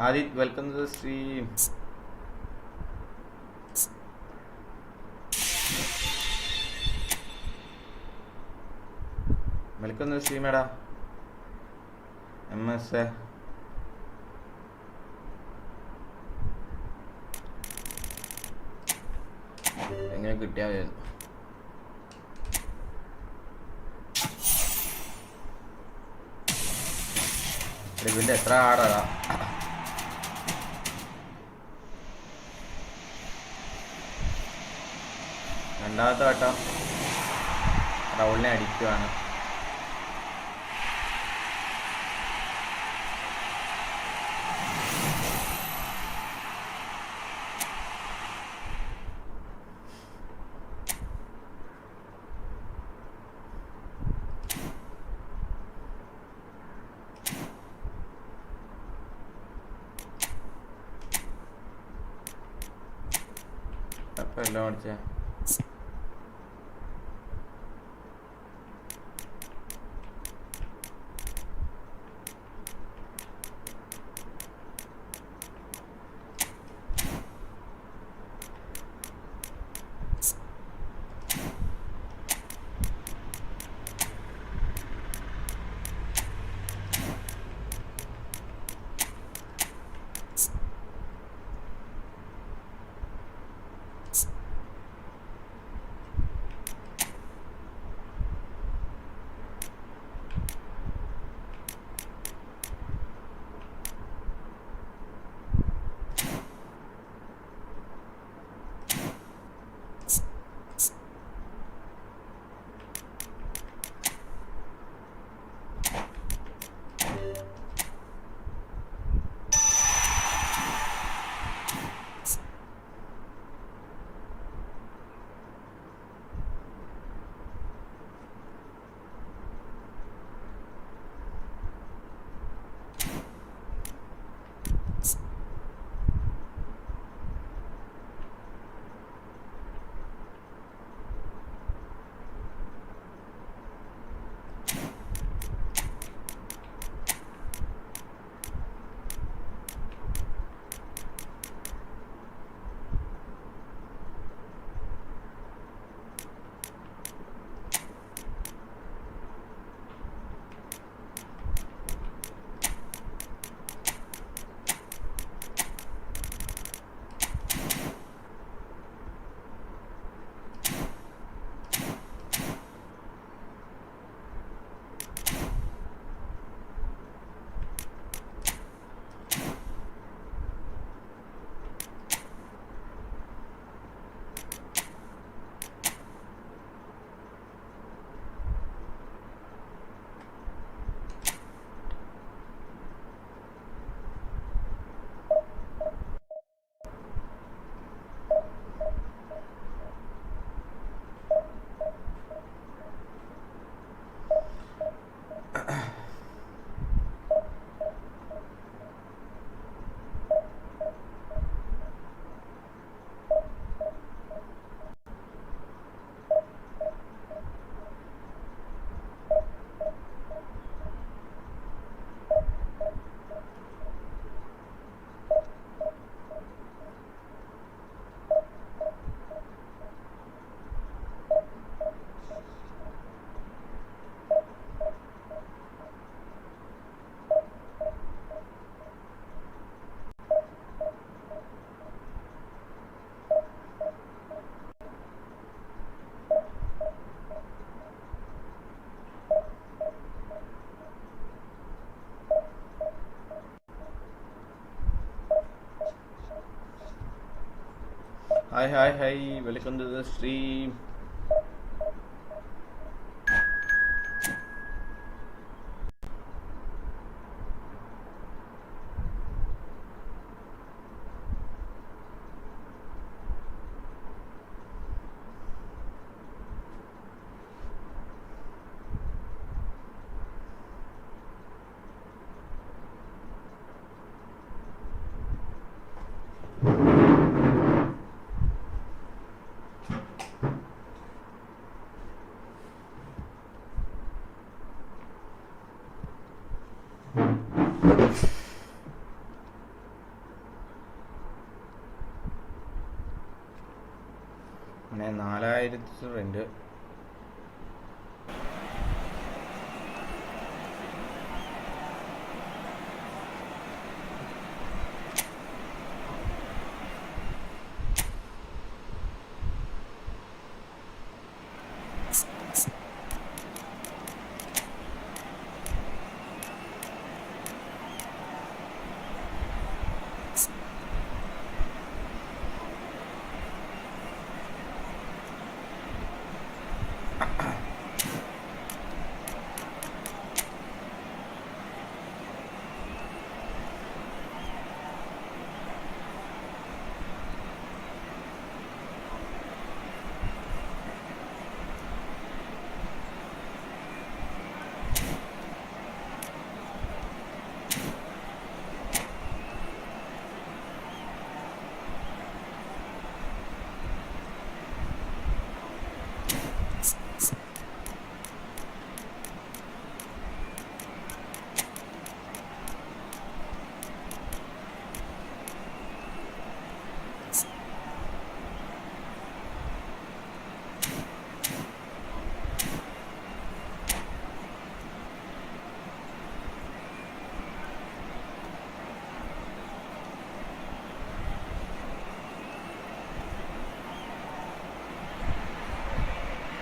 Adit, welcome to the stream. Welcome to the stream, Ada. MS. എങ്ങനെ കിട്ടിയാൽ ഇതിൻ്റെ എത്ര ആടാ രണ്ടാമത്തെ വട്ടം റൗളിനെ അടിക്കുവാണ്. അപ്പം എല്ലാം അടിച്ചേ. Hi, welcome to the stream. 4000 rent.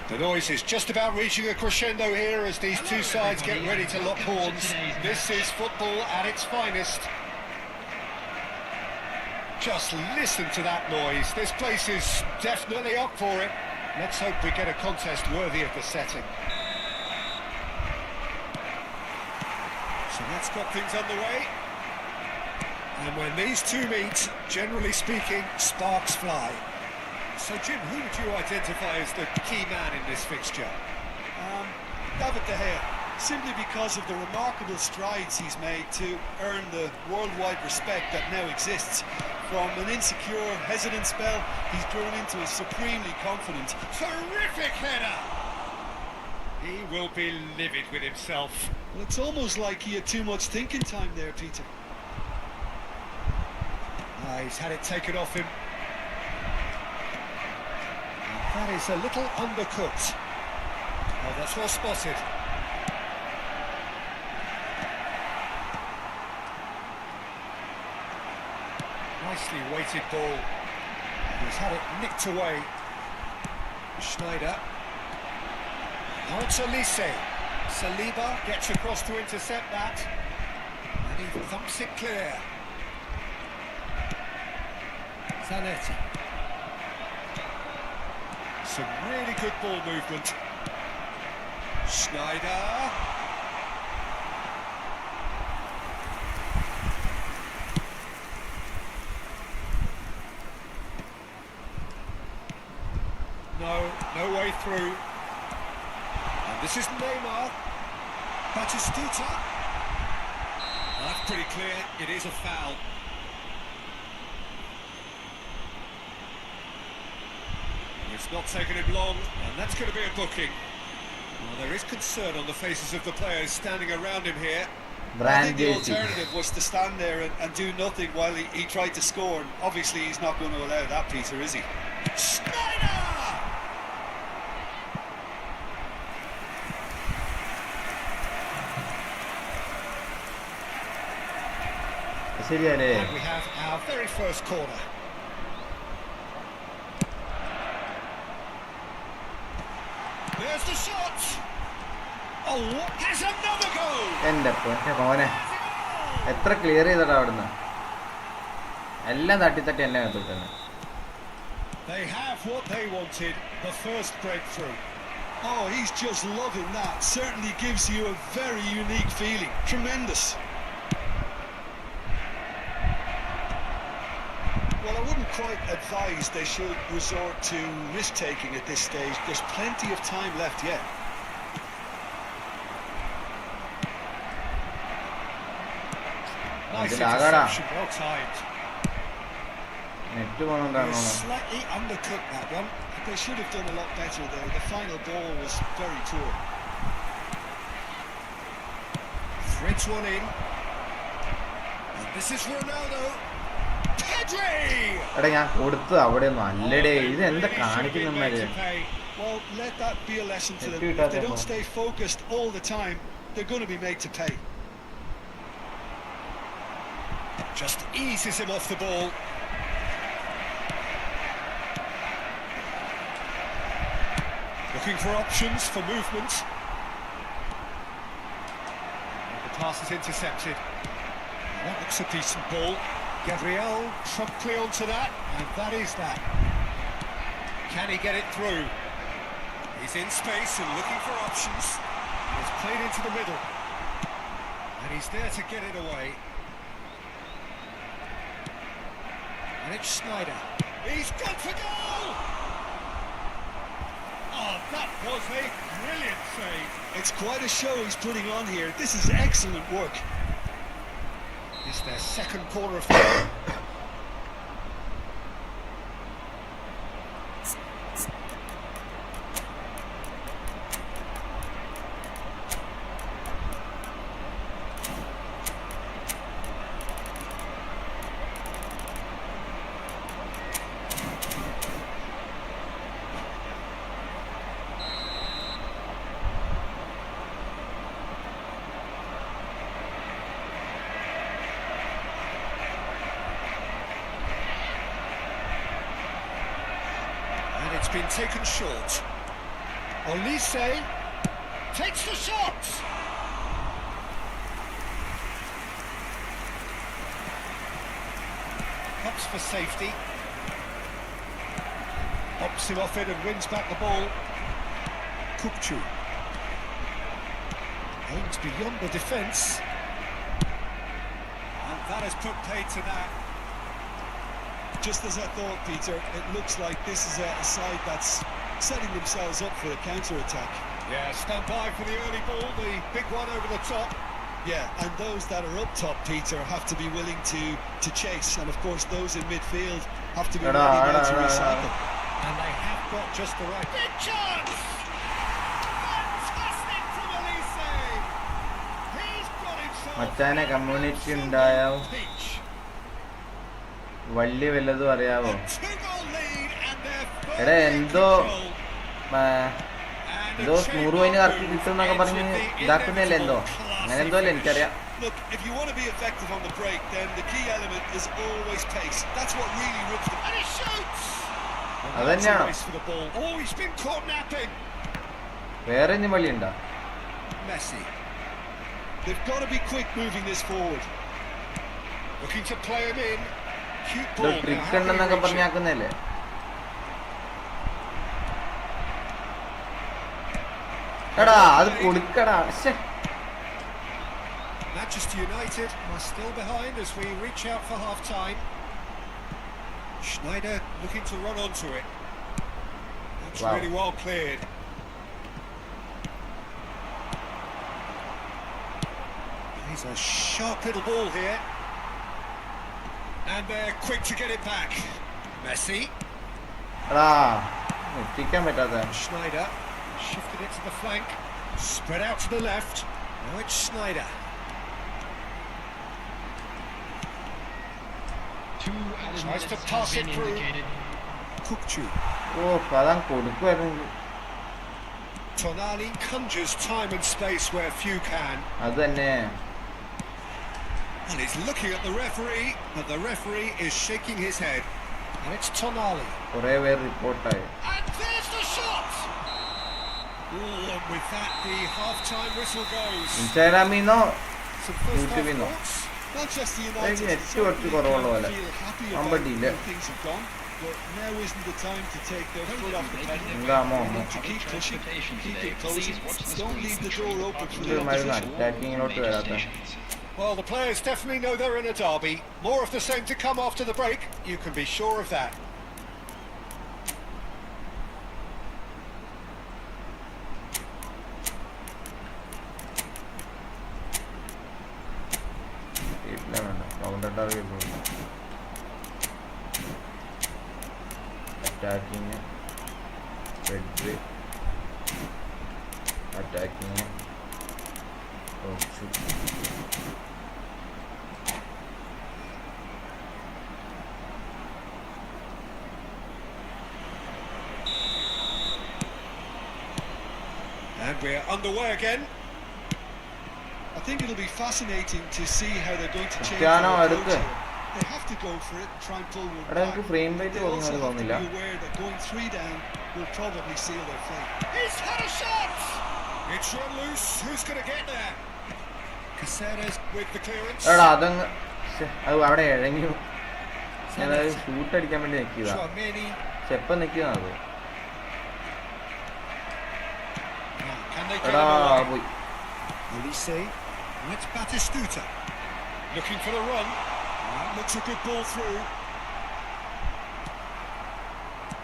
The noise is just about reaching a crescendo here as these two sides get ready to lock horns. This is football at its finest. Just listen to that noise. This place is definitely up for it. Let's hope we get a contest worthy of the setting. So that's got things underway. And when these two meet, generally speaking, sparks fly. So, Jim, who would you identify as the key man in this fixture? David De Gea, simply because of the remarkable strides he's made to earn the worldwide respect that now exists. From an insecure, hesitant spell, he's grown into a supremely confident. Terrific header! He will be livid with himself. Well, it's almost like he had too much thinking time there, Peter. He's had it taken off him. That is a little undercooked. Oh, that's well spotted. Nicely weighted ball. He's had it nicked away. Schneider. On to Lise. Saliba gets across to intercept that. And he thumps it clear. Zanetti. Some really good ball movement. Schneider. No way through. And this is Neymar. Batistuta. That's pretty clear. It is a foul. It's not taken him long, and that's going to be a booking. Well, there is concern on the faces of the players standing around him here. I think the alternative was to stand there and do nothing while he tried to score. And obviously, he's not going to allow that, Peter, is he? Schneider! And we have our very first corner. There's the shot. Oh, has another goal. എൻ്റെ മോനെ എത്ര clear ചെയ്തടാ അവിടുന്ന്. എല്ലാം തട്ടി എല്ലാം എത്തിട്ടു. They have what they wanted, the first breakthrough. Oh, he's just loving that. Certainly gives you a very unique feeling. Tremendous. Well, I wouldn't quite advise they should resort to risk-taking at this stage. There's plenty of time left yet. Nice interception, well timed. Slightly undercooked that one. They should have done a lot better there. The final ball was very poor. Threads one in. And this is Ronaldo. Pedri! എടാ ഞാൻ കൊടുത്തത് അവിടെ ഒന്നും അല്ലടേ, ഇത് എന്താ കാണിക്കുന്നമാര്. Well, let that be a lesson to them. If they don't stay focused all the time, they're going to be made to pay. Just eases him off the ball. Looking for options for movement. The pass is intercepted. That looks a decent ball. Gabriel promptly onto that, and that is that. Can he get it through? He's in space and looking for options. It's played into the middle, and he's there to get it away. And it's Snyder. He's gone for goal! Oh, that was a brilliant save. It's quite a show he's putting on here. This is excellent work. It's their second corner of foul. It's been taken short. Olise takes the shot. Hops for safety. Hops him off it and wins back the ball. Kupchu aims beyond the defence. And that has put paid to that. Just as I thought, Peter, it looks like this is a side that's setting themselves up for a counter-attack. Yeah, stand by for the early ball, the big one over the top. Yeah, and those that are up top, Peter, have to be willing to chase. And of course, those in midfield have to be ready now to recycle. And they have got just the right... Big chance! Fantastic from Olise! He's got himself... മച്ചാനെ community ഉണ്ടായ വലിയ വല്ലതും അറിയാവോ? എടാ എന്തോ 100 കോയിന് correct കിട്ടും എന്നൊക്കെ പറഞ്ഞ് ഇതാക്കുന്നല്ലേ, എന്തോ അങ്ങനെ എന്തോ അല്ലേ എനിക്കറിയാം. Look, if you want to be effective on the break, then the key element is always pace. That's what really rips them. And he shoots! അതന്നെയാണോ? Oh, he's been caught napping. വേറെ ഇനി വഴിയുണ്ടോ? Messi. They've got to be quick moving this forward. Looking to play him in. Trick ഉണ്ടെന്നൊക്കെ പറഞ്ഞാക്കുന്നല്ലേ. എടാ അത് കൊടുക്കടാ. Manchester United are still behind as we reach out for half time. Schneider looking to run onto it. That's really well cleared. He's a sharp little ball here. And they're quick to get it back. Messi. Schneider shifted it to the flank. Spread out to the left. Now it's Schneider. Tries to pass it through. Kupchu. Tonali conjures time and space where few can. And he's looking at the referee, but the referee is shaking his head. And it's Tonali. And there's the shot! Oh, and with that, the half-time whistle goes. Some first-half thoughts? Manchester United certainly feel happy about how things have gone, but now isn't the time to take their foot off the pedal. They need to keep pushing, keep it closing. Don't leave the door open for the opposition. Well, the players definitely know they're in a derby. More of the same to come after the break. You can be sure of that. Attacking Pedri, attacking And we're underway again. I think it'll be fascinating to see how they're going to change Cristiano their approach അടുത്ത്. here. They have to go for it, try and pull one എടാ back. എനിക്ക് frame rate They also കുറഞ്ഞത് have to തോന്നില്ല. be aware that going 3 down will probably seal their fate. He's had a shot! It's run loose. Who's going to get there? Caceres with the clearance. എടാ അതങ്ങ് അത് അവിടെ ഇഴങ്ങി ഞാനത് shoot അടിക്കാൻ വേണ്ടി നിൽക്കുക. Tchouaméni. എപ്പം നിൽക്കുന്നതാണ് Can they get എടാ him away? പോയി. Elise. It's Batistuta. Looking for the run. That looks a good ball through.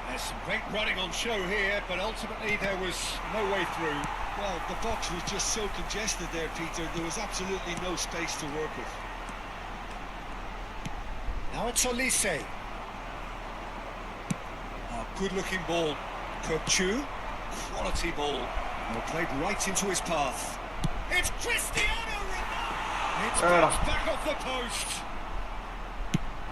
There's some great running on show here, but ultimately there was no way through. Well, the box was just so congested there, Peter. There was absolutely no space to work with. Now it's Elise. Oh, good-looking ball. Kopchu. Quality ball. Well, played right into his path. It's Cristiano Ronaldo! It's bounced back off the post.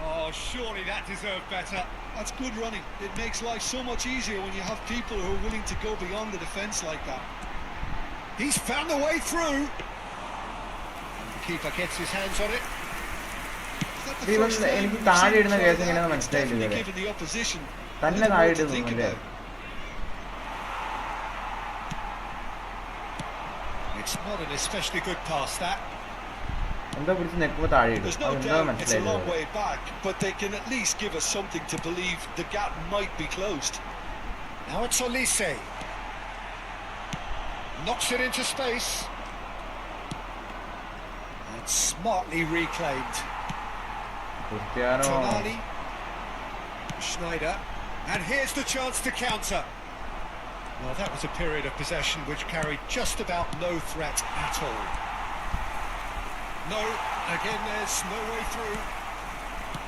Oh, surely that deserved better. That's good running. It makes life so much easier when you have people who are willing to go beyond the defence like that. He's found the way through. And the keeper gets his hands on it. Is that the ഇവൻ first time എനിക്ക് we've താഴെ seen him ഇടുന്ന try case that? എങ്ങനെയാണെന്ന് It's മനസ്സിലായില്ല definitely ഇതുവരെ. given the opposition a തന്നെ little താഴെ more to ഇടുന്നു think അല്ലേ? about. It's not an especially good pass, that. എന്താ പിടിച്ച് നിൽക്കുമ്പോൾ താഴെ ഇടും. There's no അതെന്താ doubt it's a മനസ്സിലായില്ല long ഇതുവരെ. way back, but they can at least give us something to believe the gap might be closed. Now it's Elise. Knocks it into space. It's smartly reclaimed. Cristiano Tonali. Schneider. And here's the chance to counter. Well, that was a period of possession which carried just about no threat at all. No, again there's no way through.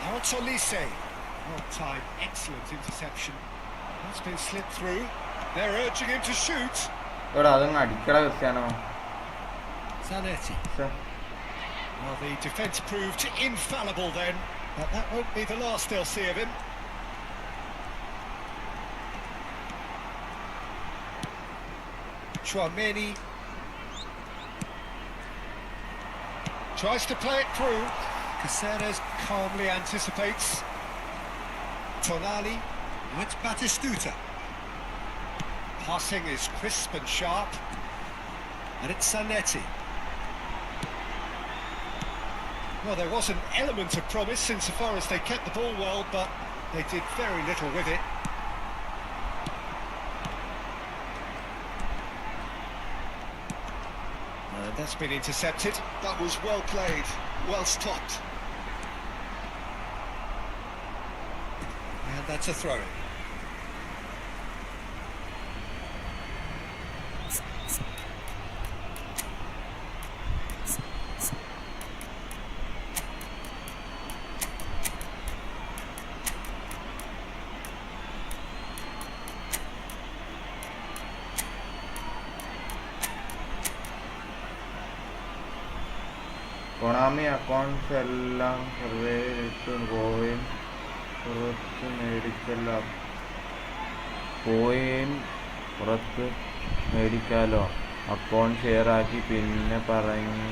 Now it's Elise. Well timed, excellent interception. That's been slipped through. They're urging him to shoot. എടാ അതങ്ങ് അടിക്കട Cristiano. Zanetti. ശ്ശെ. Well, the defence proved infallible then, but that won't be the last they'll see of him. Tchouaméni tries to play it through. Caceres calmly anticipates. Tonali, it's Batistuta. Passing is crisp and sharp, and it's Zanetti. Well, there was an element of promise insofar as they kept the ball well, but they did very little with it. That's been intercepted. That was well played, well stopped. And that's a throw-in. Konami accounts എല്ലാം സർവേ ഇട്ട് പോവുകയും പുറത്ത് മേടിക്കാലോ account share ആക്കി പിന്നെ പറഞ്ഞു.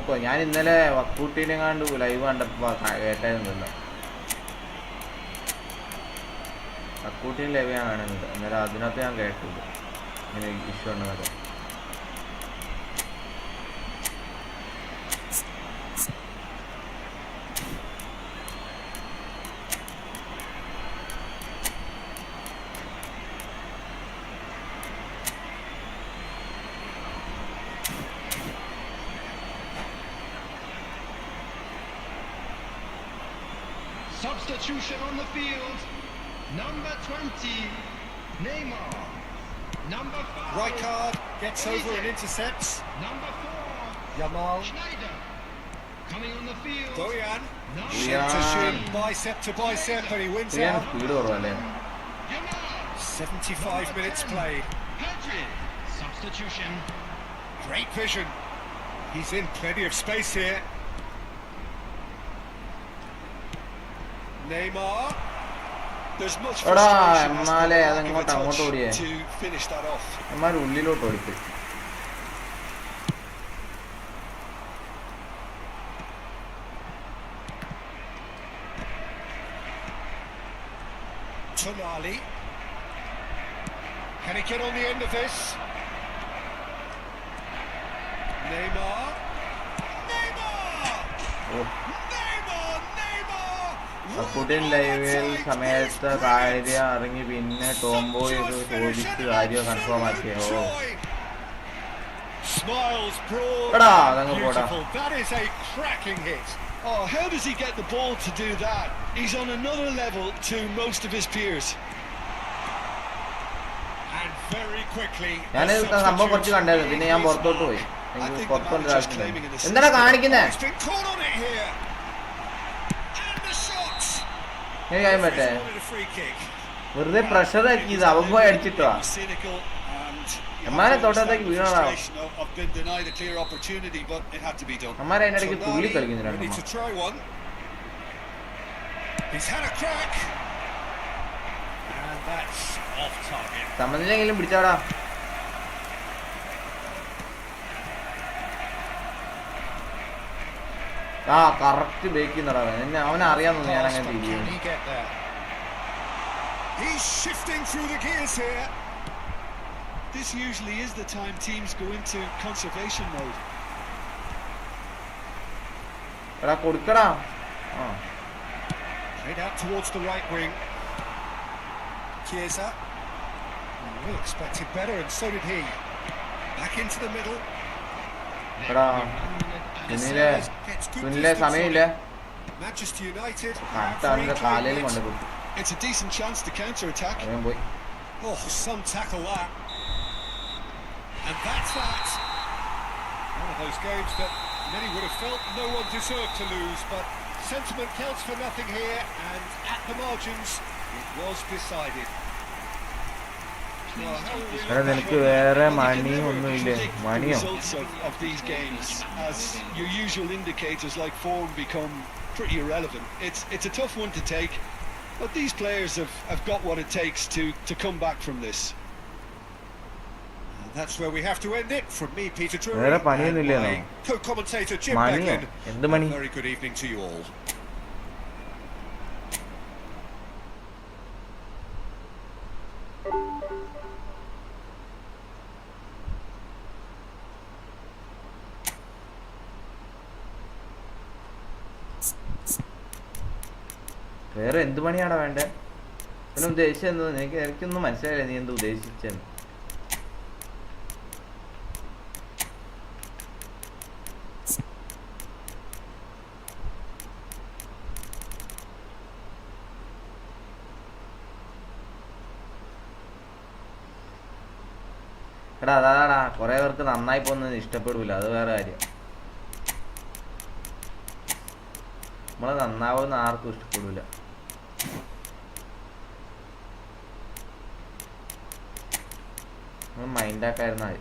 ഇപ്പോൾ ഞാൻ ഇന്നലെ വക്കൂട്ടീനെ കണ്ടു ലൈവ് കണ്ടപ്പോൾ കേട്ടായിരുന്നല്ലോ. വക്കൂട്ടീൻ ലൈവ് ഞാൻ കാണുന്നുണ്ട്. അന്നേരം അതിനകത്ത് ഞാൻ കേട്ടില്ല ഇങ്ങനെ ഇഷ്യൂ ഉണ്ടെന്നൊക്കെ. Substitution on the field. Number 20, Neymar. Number 5, Rijkaard gets over and intercepts. Number 4, Yamal. Schneider. Coming on the field. Bojan. Number Shin to shin, 9, bicep to bicep, and he wins ചെയ്യാൻ out. Speed കുറവല്ലേ? Yamal. 75 minutes played. Pedri. Substitution. Great vision. He's in plenty of space here. Neymar. There's much frustration as to the lack of a touch to finish that off. ഉള്ളിലോട്ട് ഓടിപ്പോയി. Tonali. Can he get on the end of this? Neymar. Neymar! Oh. Neymar! Neymar! Putin ലൈവിൽ സമയത്ത് കാര്യം ഇറങ്ങി പിന്നെ ടോംബോ ഇത് ചോദിച്ച് കാര്യം confirm ആക്കിയോ. Smiles broad. Beautiful. That is a cracking hit. Oh, how does he get the ball to do that? He's on another level to most of his peers. And very quickly. ഞാനിത് സംഭവം കുറച്ച് കണ്ടായിരുന്നു, പിന്നെ ഞാൻ പുറത്തോട്ട് പോയി. എനിക്ക് പുറത്തോട്ട് എന്താണ് കാണിക്കുന്നേ? കാര്യം പറ്റേ വെറുതെ പ്രഷർ ആക്കിയത് അവൻ പോയി അടിച്ചിട്ടോ. അമ്മാരെ തോട്ടത്തേക്ക് വീണതാ. അമ്മാരെ അതിൻ്റെ ഇടയ്ക്ക് തുള്ളി കളിക്കുന്നുണ്ട്. സമനിലെങ്കിലും പിടിച്ചാടാ. ആ കറക്റ്റ് ബേക്ക് ചെയ്യുന്നടാ. എന്നെ അവനെ അറിയാമെന്നു ഞാൻ അങ്ങനെ തിരിയും. This usually is the time teams go into conservation mode. എടാ കൊടുക്കടാ. Straight out towards the right wing. Chiesa. We expected better, and so did he. Back into the middle. എടാ കുഞ്ഞിലെ സമയമില്ല. Manchester United. അവന്റെ കാലിൽ കൊണ്ട് കൊടുത്തു. It's a decent chance to counter attack. അവൻ പോയി. Oh, some tackle that. And that's that. One of those games that many would have felt no one deserved to lose, but sentiment counts for nothing here, and at the margins, it was decided. എടാ നിനക്ക് വേറെ മണിയും ഒന്നുമില്ലേ? മണിയോ? Of these games, as your usual indicators like form become pretty irrelevant. It's a tough one to take, but these players have got what it takes to come back from this. And that's where we have to end it. From me, Peter Drury, വേറെ and പണിയൊന്നുമില്ലേ? my co-commentator Jim മണിയോ? Becklin. എന്ത് മണി? A very good evening to you all. വേറെ എന്ത് പണിയാണോ വേണ്ടേ? പിന്നെ ഉദ്ദേശിച്ചെന്ന് എനിക്കൊന്നും മനസ്സിലായില്ല. നീ എന്ത് ഉദ്ദേശിച്ചെന്ന്? എടാ അതാടാ കുറെ പേർക്ക് നന്നായി പോകുന്നത് ഇഷ്ടപ്പെടില്ല. അത് വേറെ കാര്യം. നമ്മളെ നന്നാവുന്ന ആർക്കും ഇഷ്ടപ്പെടില്ല. മൈൻഡാക്കായിരുന്നാ മതി.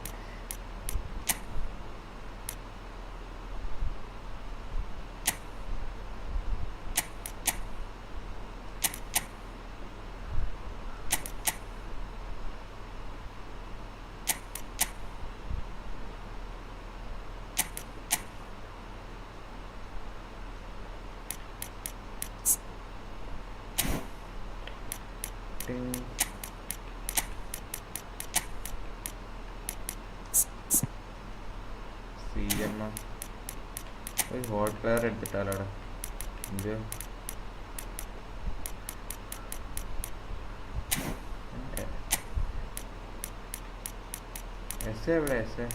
ഒരു ഹോട്ട് പ്ലെയർ എടുത്തിട്ടാലോടെ. എന്ത് എസ് എവിടെ? എസ്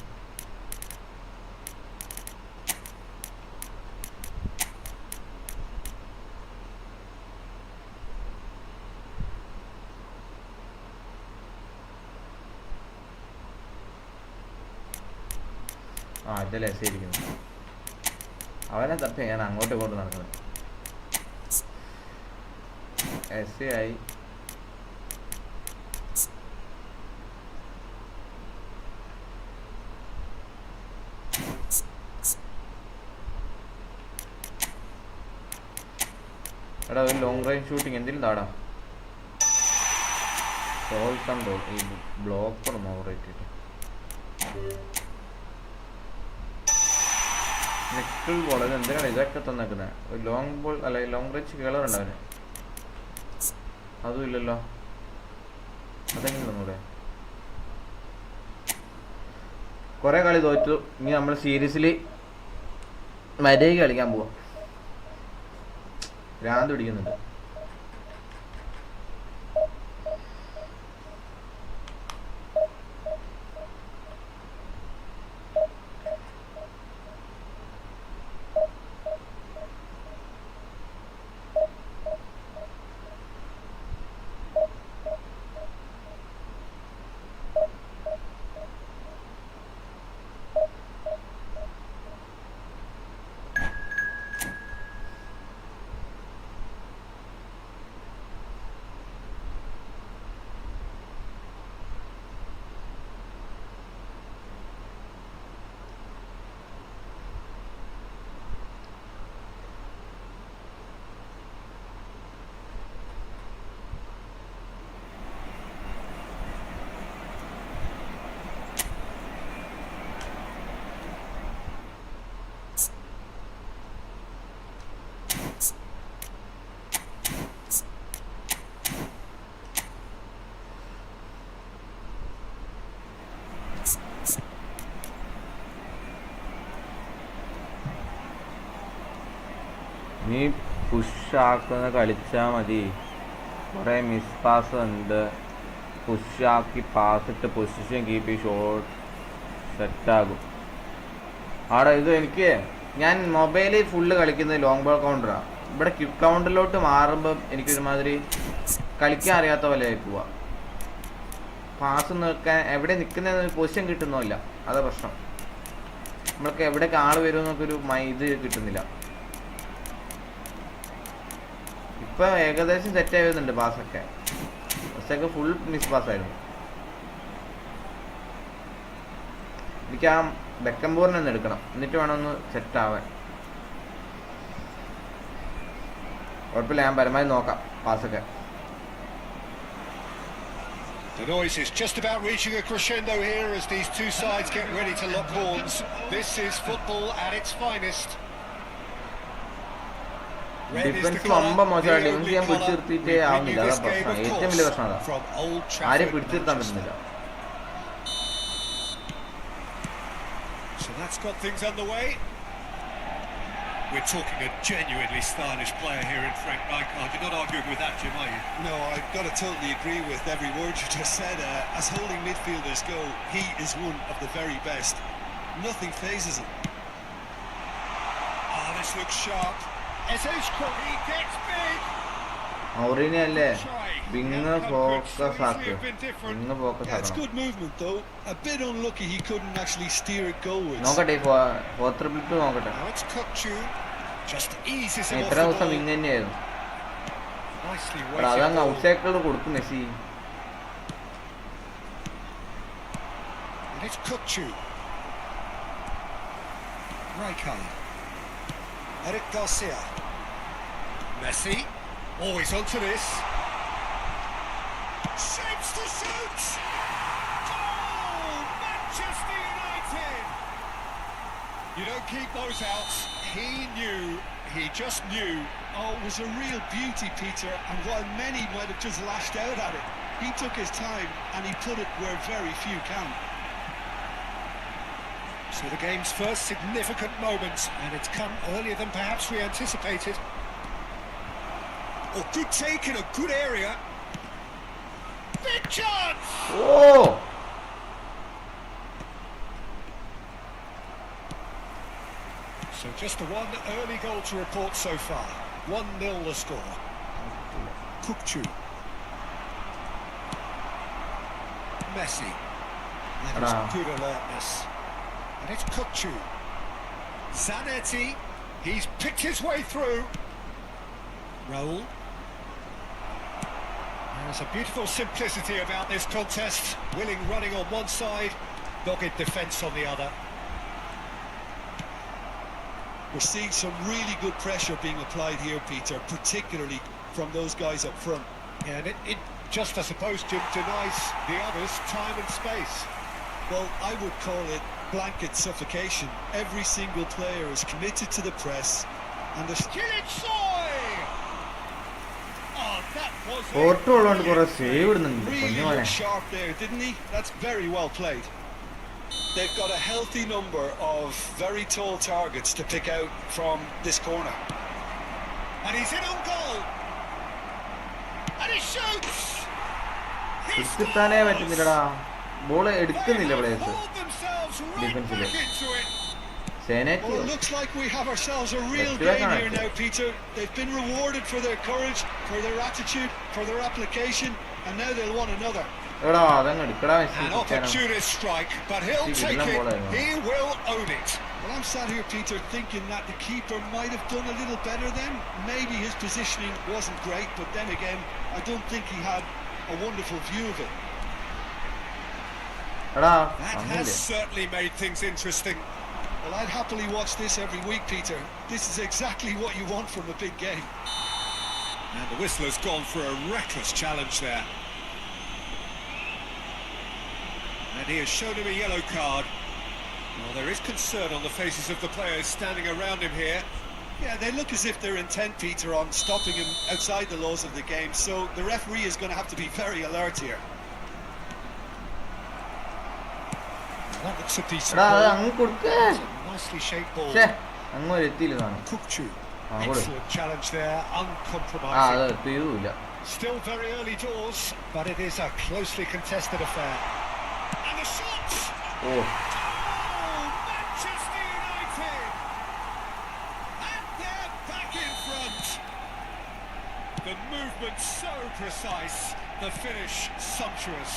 ഇതല്ലേ എസ് ഇരിക്കുന്നു. അവനെ തപ്പി ഞാൻ അങ്ങോട്ടും ഇങ്ങോട്ടും നടക്കുന്നത്. എസ് ആയി. എടാ ഒരു ലോങ് റേഞ്ച് ഷൂട്ടിങ് എന്തെങ്കിലും താടാ. സോൾ കൺട്രോൾ ഈ ബ്ലോക്ക് ഓവറായിട്ടിട്ട് നെക്കിൾ ബോൾ അത് എന്തിനാണ് ഇതൊക്കെ തന്നേക്കുന്നത്? ഒരു ലോങ് ബോൾ അല്ല ലോങ് റേഞ്ച് കേളറുണ്ട് അവന്. അതും ഇല്ലല്ലോ. അതെങ്ങനെ തന്നൂടെ? കുറെ കളി തോറ്റു. ഇനി നമ്മൾ സീരീസിൽ മര്യാദയ്ക്ക് കളിക്കാൻ പോവാം. ഭ്രാന്ത് പിടിക്കുന്നുണ്ട്. നീ പുഷാക്കുന്ന കളിച്ചാൽ മതി. കുറേ മിസ് പാസ് ഉണ്ട്. പുഷാക്കി പാസിട്ട് പൊസിഷൻ കീപ്പ് ഈ ഷോട്ട് സെറ്റാകും. ആടെ ഇത് എനിക്ക് ഞാൻ മൊബൈലിൽ ഫുള്ള് കളിക്കുന്നത് ലോങ് ബോൾ കൗണ്ടറാണ്. ഇവിടെ ക്വിക്ക് കൗണ്ടറിലോട്ട് മാറുമ്പം എനിക്കൊരുമാതിരി കളിക്കാൻ അറിയാത്ത പോലെ ആയി പോവാ. പാസ് നിൽക്കാൻ എവിടെ നിൽക്കുന്ന പൊസിഷൻ കിട്ടുന്നില്ല. അതാ പ്രശ്നം. നമ്മൾക്ക് എവിടേക്ക് ആൾ വരുമെന്നൊക്കെ ഒരു ഇത് കിട്ടുന്നില്ല. ഇപ്പം ഏകദേശം സെറ്റ് ആയി വരുന്നുണ്ട് പാസ്സൊക്കെ. ഫസ്റ്റൊക്കെ ഫുൾ മിസ് പാസ്സായിരുന്നു. എനിക്ക് ആ ബെക്കംബോറിനെ ഒന്ന് എടുക്കണം, എന്നിട്ട് വേണം ഒന്ന് സെറ്റ് ആവാൻ. കുഴപ്പമില്ല, ഞാൻ പരമാവധി നോക്കാം പാസ്സൊക്കെ. The noise is just about reaching a crescendo here as these two sides get ready to lock horns. This is football at its finest. Defence വമ്പ മോശമാണ്. ഡിഫൻസ് ഞാൻ പിടിച്ചു നിർത്തിയിട്ടേ ആവുന്നില്ല. അതാ പ്രശ്നം, ഏറ്റവും വലിയ പ്രശ്നം അതാ. ആരെയും പിടിച്ചു നിർത്താൻ പറ്റുന്നില്ല. So that's got things underway. We're talking a genuinely stylish player here in Frank Rijkaard. You're not arguing with that, Jim, are you? No, I've got to totally agree with every word you just said. As holding midfielders go, he is one of the very best. Nothing phases him. Oh, this looks sharp. He gets big. ഔറിനെയല്ലേ wing focus ആക്ക്. Wing focus That's ആക്കണം. good movement though. A bit unlucky he couldn't actually steer it goalwards. നോക്കട്ടെ 4-3-2 നോക്കട്ടെ. Now it's Kukçu. Just eases him off ഇത്ര the ദിവസം ball. Wing തന്നെയായിരുന്നു. Nicely അതങ്ങ് weighted out ball. Cycle കൊടുക്കും Messi. And it's Kukçu. Rijkaard. Eric Garcia. Messi. Oh, he's onto this. Shapes to shoot! Goal! Manchester United! You don't keep those out. He knew, he just knew. Oh, it was a real beauty, Peter, and while many might have just lashed out at it, he took his time and he put it where very few can. So the game's first significant moment, and it's come earlier than perhaps we anticipated. Oh, good take in a good area. Big chance! Oh! So just the one early goal to report so far. 1-0 the score. Kukçu. Messi. That was Wow. good alertness. And it's Kukçu. Zanetti. He's picked his way through. Raul. There's a beautiful simplicity about this contest. Willing running on one side, dogged defence on the other. We're seeing some really good pressure being applied here, Peter, particularly from those guys up front. Yeah, and it just, I suppose, denies the others time and space. Well, I would call it blanket suffocation. Every single player is committed to the press, and the really looked sharp there, didn't he? That's very well played. They've got a healthy number of very tall targets to pick out from this corner. And he's in on goal. And he shoots. He scores. Ball എടുക്കുന്നില്ല They players hauled themselves right Defensively. back into it. Well, it looks like we have ourselves a real game here now, Peter. They've been rewarded for their courage, for their attitude, for their application, and now they'll want another. എടാ അതങ്ങ് എടുക്കടാ An opportunist strike, but he'll See, take Villan it. ball, He will own it. Well, I'm sat here, Peter, thinking that the keeper might have done a little better then. Maybe his positioning wasn't great, but then again, I don't think he had a wonderful view of it. എടാ That അങ്ങനെ has certainly made things interesting. Well, I'd happily watch this every week, Peter. This is exactly what you want from a big game. And the whistler's gone for a reckless challenge there. And he has shown him a yellow card. Well, there is concern on the faces of the players standing around him here. Yeah, they look as if they're intent, Peter, on stopping him outside the laws of the game, so the referee is going to have to be very alert here. That looks a decent എടാ അത് ball. അങ്ങ് കൊടുക്കേ It's a nicely shaped ball. ഛേ അങ്ങ് ഒരു എത്തിയില്ല കാണും Kukchu. Ah, what is- Excellent challenge there, ആ uncompromising. അത് എത്തിയതുമില്ല Still very early doors, but it is a closely contested affair. And the shot! Oh Oh, Manchester United! And they're back in front. The movement so precise, the finish sumptuous.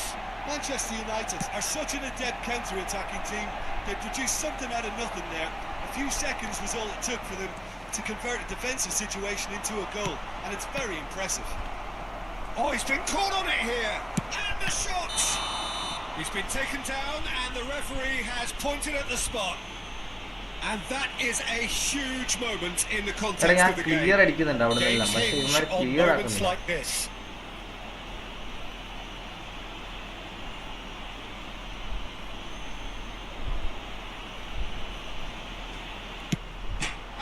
Manchester United are such an adept counter-attacking team. They produced something out of nothing there. A few seconds was all it took for them to convert a defensive situation into a goal, and it's very impressive. Oh, he's been caught on it here. And the shot! He's been taken down and the referee has pointed at the spot. And that is a huge moment in the എടാ context ഞാൻ of the clear game. അടിക്കുന്നുണ്ട് അവിടെ Games നിന്നെല്ലാം പക്ഷെ hinge ഇവന്മാർ on clear moments ആക്കുന്നില്ല like this.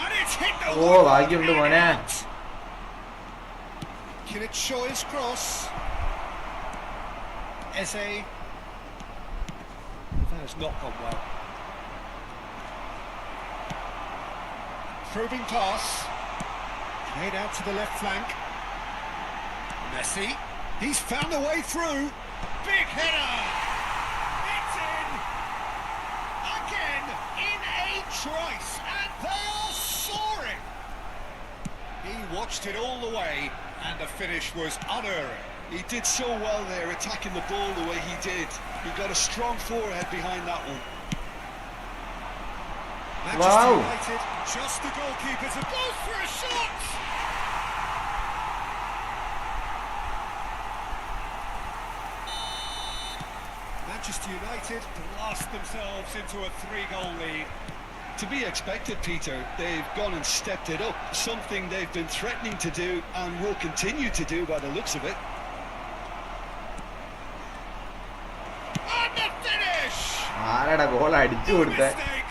And it's hit the ഓ ഭാഗ്യമുണ്ട് മോനെ Can it show his cross? Eze. That has not gone well. Probing pass. Played out to the left flank. Messi. He's found a way through. Big header. It's in. Again in a trice. And they are soaring. He watched it all the way. And the finish was unerring. He did so well there, attacking the ball the way he did. He got a strong forehead behind that one. Manchester Wow. United, just the goalkeeper to go for a shot. Manchester United blast themselves into a 3-goal lead. To be expected, Peter. They've gone and stepped it up, something they've been threatening to do and will continue to do by the looks of it. And the finish! ആരാടാ goal അടിച്ചു No കൊടുത്തേ mistake.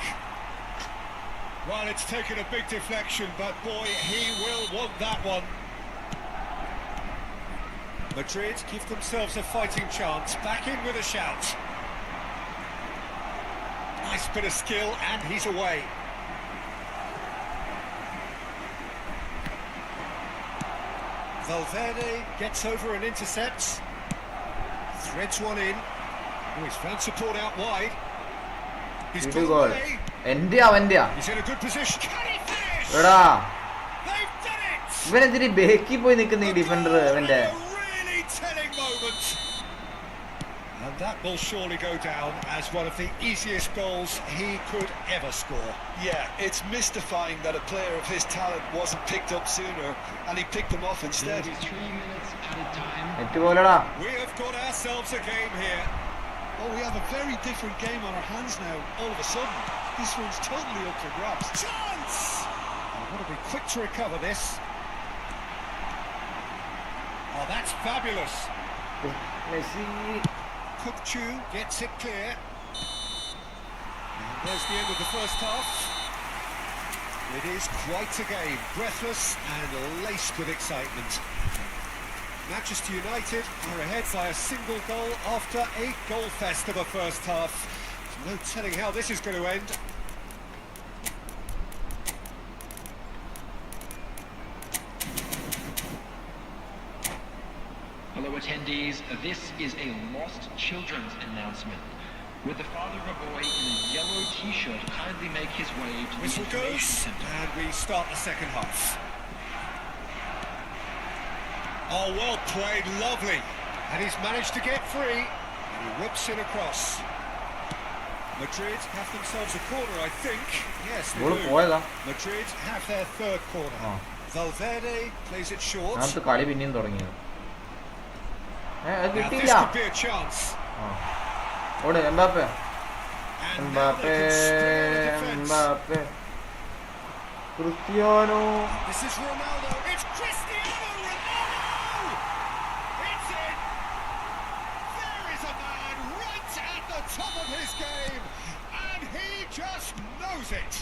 Well, it's taken a big deflection, but boy, he will want that one. Madrid give themselves a fighting chance, back in with a shout. Nice bit of skill, and he's away. Valverde gets over and intercepts. Threads one in. Oh, he's found support out wide. He's ഇത് got goal away. എന്റെ അവന്റെയാ He's in a good position. Can he finish? എടാ They've done it! ഇവനെന്തിരി Becky പോയി നിൽക്കുന്ന ഈ defender അവന്റെ A really telling moment. And that will surely go down as one of the easiest goals he could ever score. Yeah, it's mystifying that a player of his talent wasn't picked up sooner and he picked them off instead. 3 minutes at a time. Net പോലെടാ We have got ourselves a game here. Oh, we have a very different game on our hands now, all of a sudden. This one's totally up for grabs. Chance! Want to be quick to recover this. Oh, that's fabulous. Messi. Kupchu gets it clear. And there's the end of the first half. It is quite a game, breathless and laced with excitement. Manchester United are ahead by a single goal after a goal fest of a first half. There's no telling how this is going to end. Hello attendees, this is a lost children's announcement. Would the father of a boy in a yellow t-shirt kindly make his way to the Whistle information goes, center? and we start the second half. Oh, well played, lovely. And he's managed to get free, and he whips it across. Madrid have themselves a corner, I think. Yes, they ball do. പോയതാ. Madrid have their third corner. ആ. Valverde plays it short. അതിനകത്ത് കളി പിന്നെയും തുടങ്ങിയത്. അത് Now this കിട്ടിയില്ല. could be a chance. ആ. ഓട് Mbappe. And now they Mbappe. can spring on the defence. Mbappe. Cristiano. This is Ronaldo. It's Cristiano Ronaldo! It's in! There is a man right at the top of his game, and he just knows it.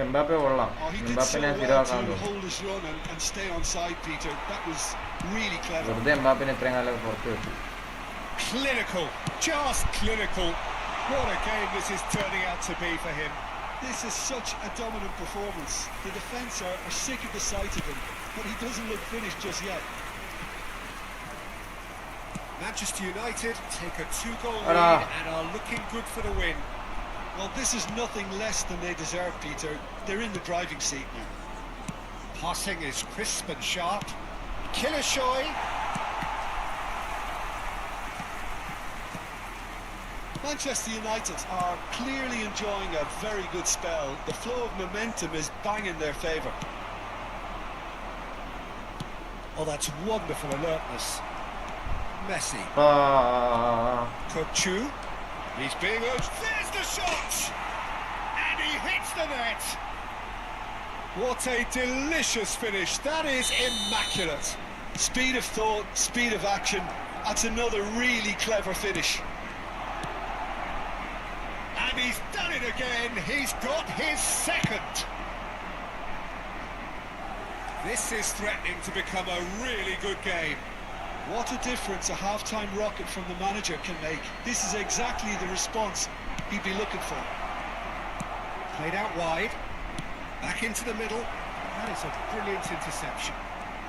Mbappe കൊള്ളാം. Oh, he did so എംബാപ്പിനെ well സ്ഥിരമാക്കാൻ to തോന്നുന്നു. hold his run and stay on side, Peter. That was really clever. വെറുതെ എംബാപ്പിനെ ഇത്രയും കാലം പുറത്ത് വെച്ചു. Clinical, just clinical. What a game this is turning out to be for him. This is such a dominant performance. The defence are sick of the sight of him, but he doesn't look finished just yet. Manchester United take a 2-goal Ara. lead and are looking good for the win. Well, this is nothing less than they deserve, Peter. They're in the driving seat now. Passing is crisp and sharp. Killishoy. Manchester United are clearly enjoying a very good spell. The flow of momentum is bang in their favour. Oh, that's wonderful alertness. Messi. Kupchu. He's being urged. There's the shot! And he hits the net! What a delicious finish. That is immaculate. Speed of thought, speed of action. That's another really clever finish. And he's done it again. He's got his second. This is threatening to become a really good game. What a difference a half-time rocket from the manager can make. This is exactly the response he'd be looking for. Played out wide. Back into the middle. That is a brilliant interception.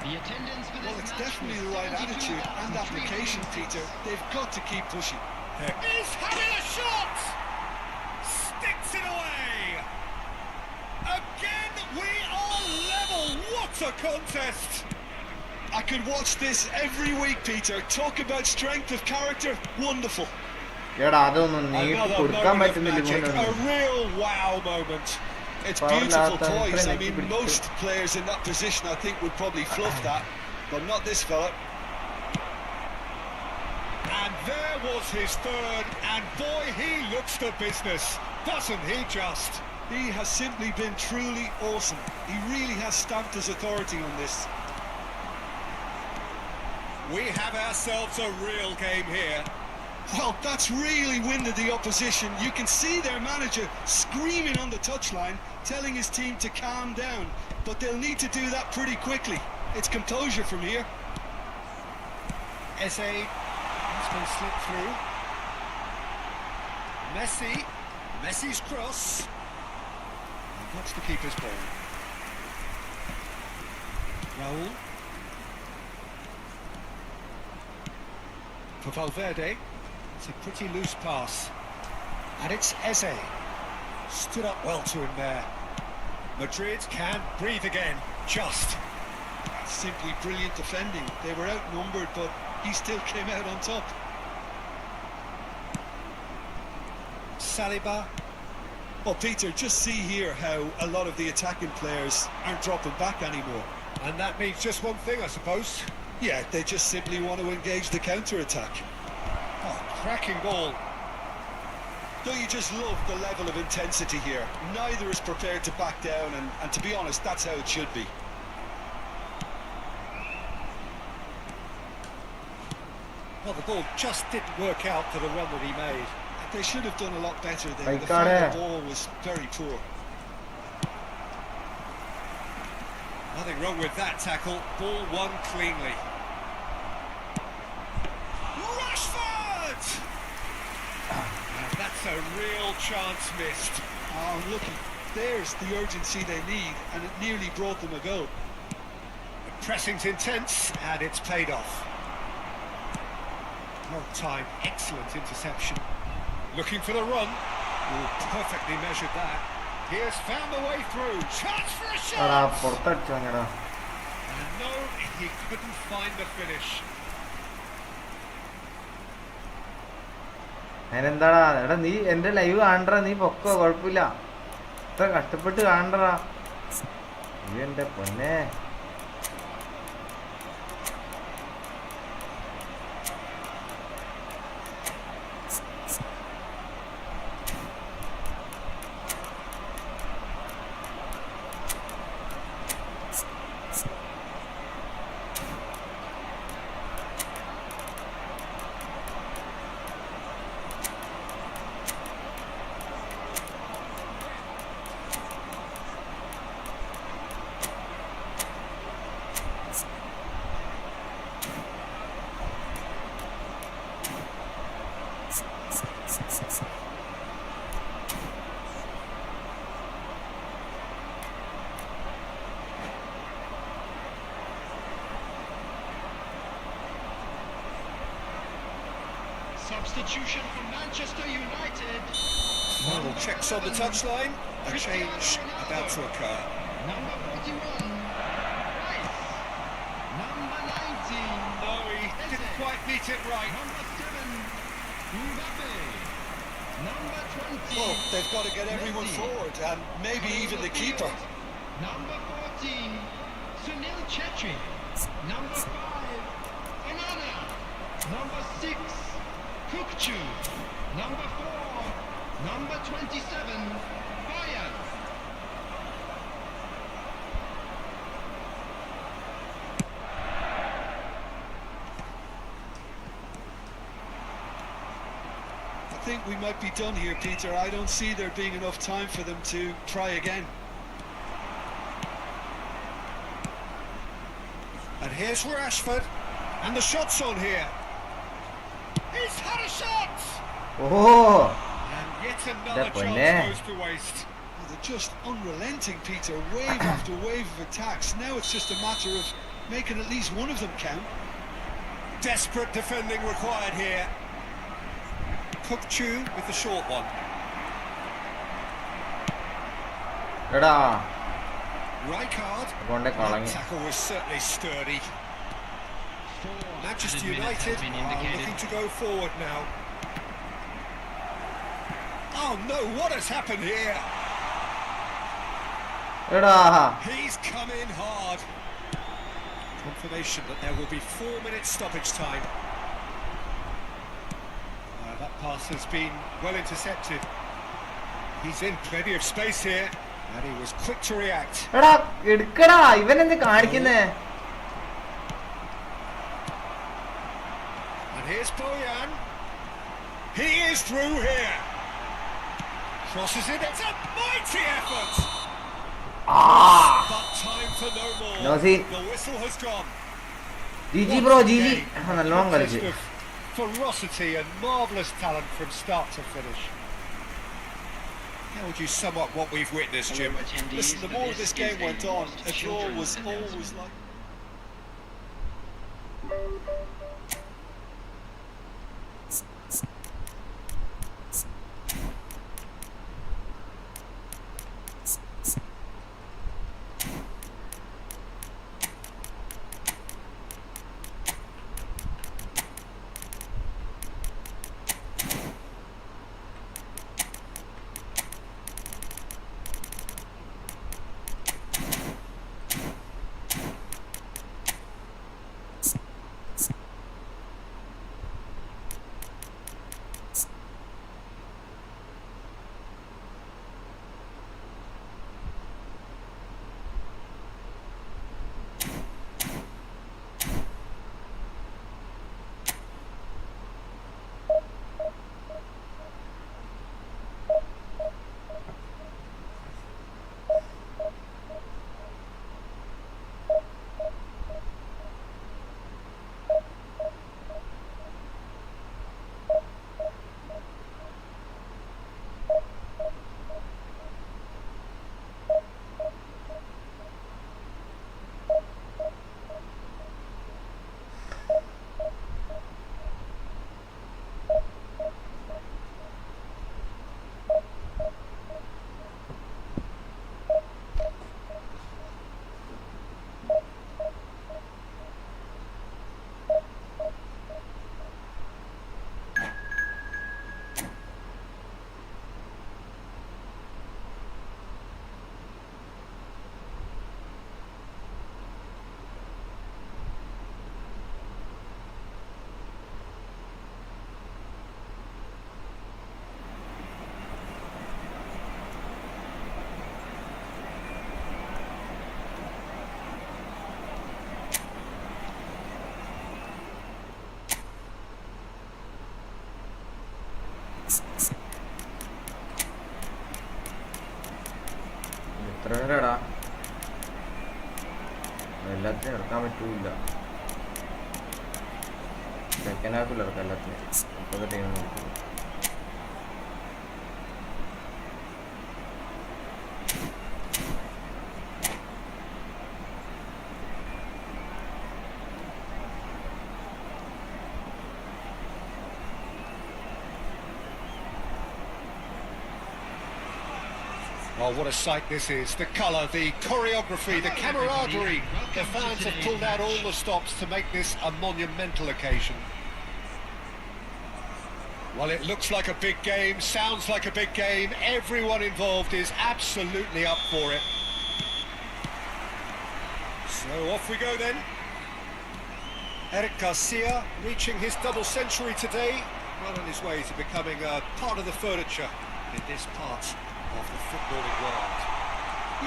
The attendance for this Well, it's match definitely was the right attitude and application, 72,300. Peter. They've got to keep pushing. He's having a shot! Sticks it away! Again, we are level! What a contest! I could watch this every week, Peter. Talk about strength of character. Wonderful. എടാ അതൊന്നും നീട്ടി Another കൊടുക്കാൻ moment of പറ്റുന്നില്ല magic, a ഇവനൊന്നും. real wow moment. It's Power beautiful lap and poise. I trying to mean, keep it most players in that position, I think, would probably fluff that, but not this fella. And there was his third, and boy, he looks the business, doesn't he just? He has simply been truly awesome. He really has stamped his authority on this. We have ourselves a real game here. Well, that's really winded the opposition. You can see their manager screaming on the touchline, telling his team to calm down, but they'll need to do that pretty quickly. It's composure from here. Eze, he's going to slip through. Messi's cross. And that's the keeper's ball. Raul. For Valverde, it's a pretty loose pass. And it's Eze. Stood up well to him there. Madrid can breathe again, just. That's simply brilliant defending. They were outnumbered, but he still came out on top. Saliba. Well, Peter, just see here how a lot of the attacking players aren't dropping back anymore. And that means just one thing, I suppose. Yeah, they just simply want to engage the counter-attack. Oh, cracking ball. Don't you just love the level of intensity here? Neither is prepared to back down, and to be honest, that's how it should be. Well, the ball just didn't work out for the run that he made. They should have done a lot better there. Like The final that. ball was very poor. Nothing wrong with that tackle. Ball won cleanly. Rashford! And that's a real chance missed. Oh, looky, there's the urgency they need, and it nearly brought them a goal. The pressing's intense, and it's paid off. Well timed, excellent interception. Looking for the run. Oh, perfectly measured that. He has found the way through. Chance for a എടാ shot! പുറത്തടിച്ചു അങ്ങടാ. And no, he couldn't find the finish. അതിനെന്താടാ, എടാ നീ എന്റെ live കാണണ്ടാ, നീ പൊക്കോ, കുഴപ്പമില്ല. ഇത്ര കഷ്ടപ്പെട്ട് കാണണ്ടാ. നീ എന്റെ പൊന്നെ. Substitution for Manchester United. Final checks on the touchline. A change about to occur. Number 41, Rice. Number 19, No, he didn't quite meet it right. Number 7, Mbappe. Number 20, Oh, they've got to get everyone Messi. forward, and maybe even the keeper. Number 14, Sunil Chetri. Number 5, Onana. Number 6, Kukchu. Number 4, number 27, Bayern. I think we might be done here, Peter. I don't see there being enough time for them to try again. And here's Rashford. And the shot's on here. He's had a shot! ഓഹോ, And yet another That one chance there. goes to waste. Oh, they're just unrelenting, Peter. Wave after wave of attacks. Now it's just a matter of making at least one of them count. Desperate defending required here. Kukchu with the short one. എടാ Rijkaard. കൊണ്ടേ That കളഞ്ഞു. tackle was certainly sturdy. Manchester 4 minutes United have been are indicated. looking to go forward now. Oh no, what has happened here? എടാ He's come in hard. Confirmation that there will be 4 minutes stoppage time. That pass has been well intercepted. He's in plenty of space here, and he was quick to react. എടാ എടുക്കടാ, ഇവൻ എന്ത് കാണിക്കുന്നേ? And here's Bojan. He is through here. Crosses it. It's a mighty effort. But time for no more. No scene. The whistle has gone. GG What bro, a GG game. നല്ലോണം Contest കളിച്ച്. of ferocity and marvellous talent from start to finish. How would you sum up what we've witnessed, Jim? Attendees, Listen, the more this is game a went on, lost a draw children's was always announcement. like... എത്ര നേരടാ എല്ലാത്തിനും ഇറക്കാൻ പറ്റൂല. Second ഹാഫിൽ ഇറക്കാം എല്ലാത്തിനും. ഇപ്പോഴത്തെ team നോക്കും. Oh, what a sight this is. The colour, the choreography, the camaraderie. The fans have pulled out all the stops to make this a monumental occasion. Well, it looks like a big game, sounds like a big game. Everyone involved is absolutely up for it. So off we go then. Eric Garcia reaching his double century today. Well on his way to becoming a part of the furniture in this part of the footballing world.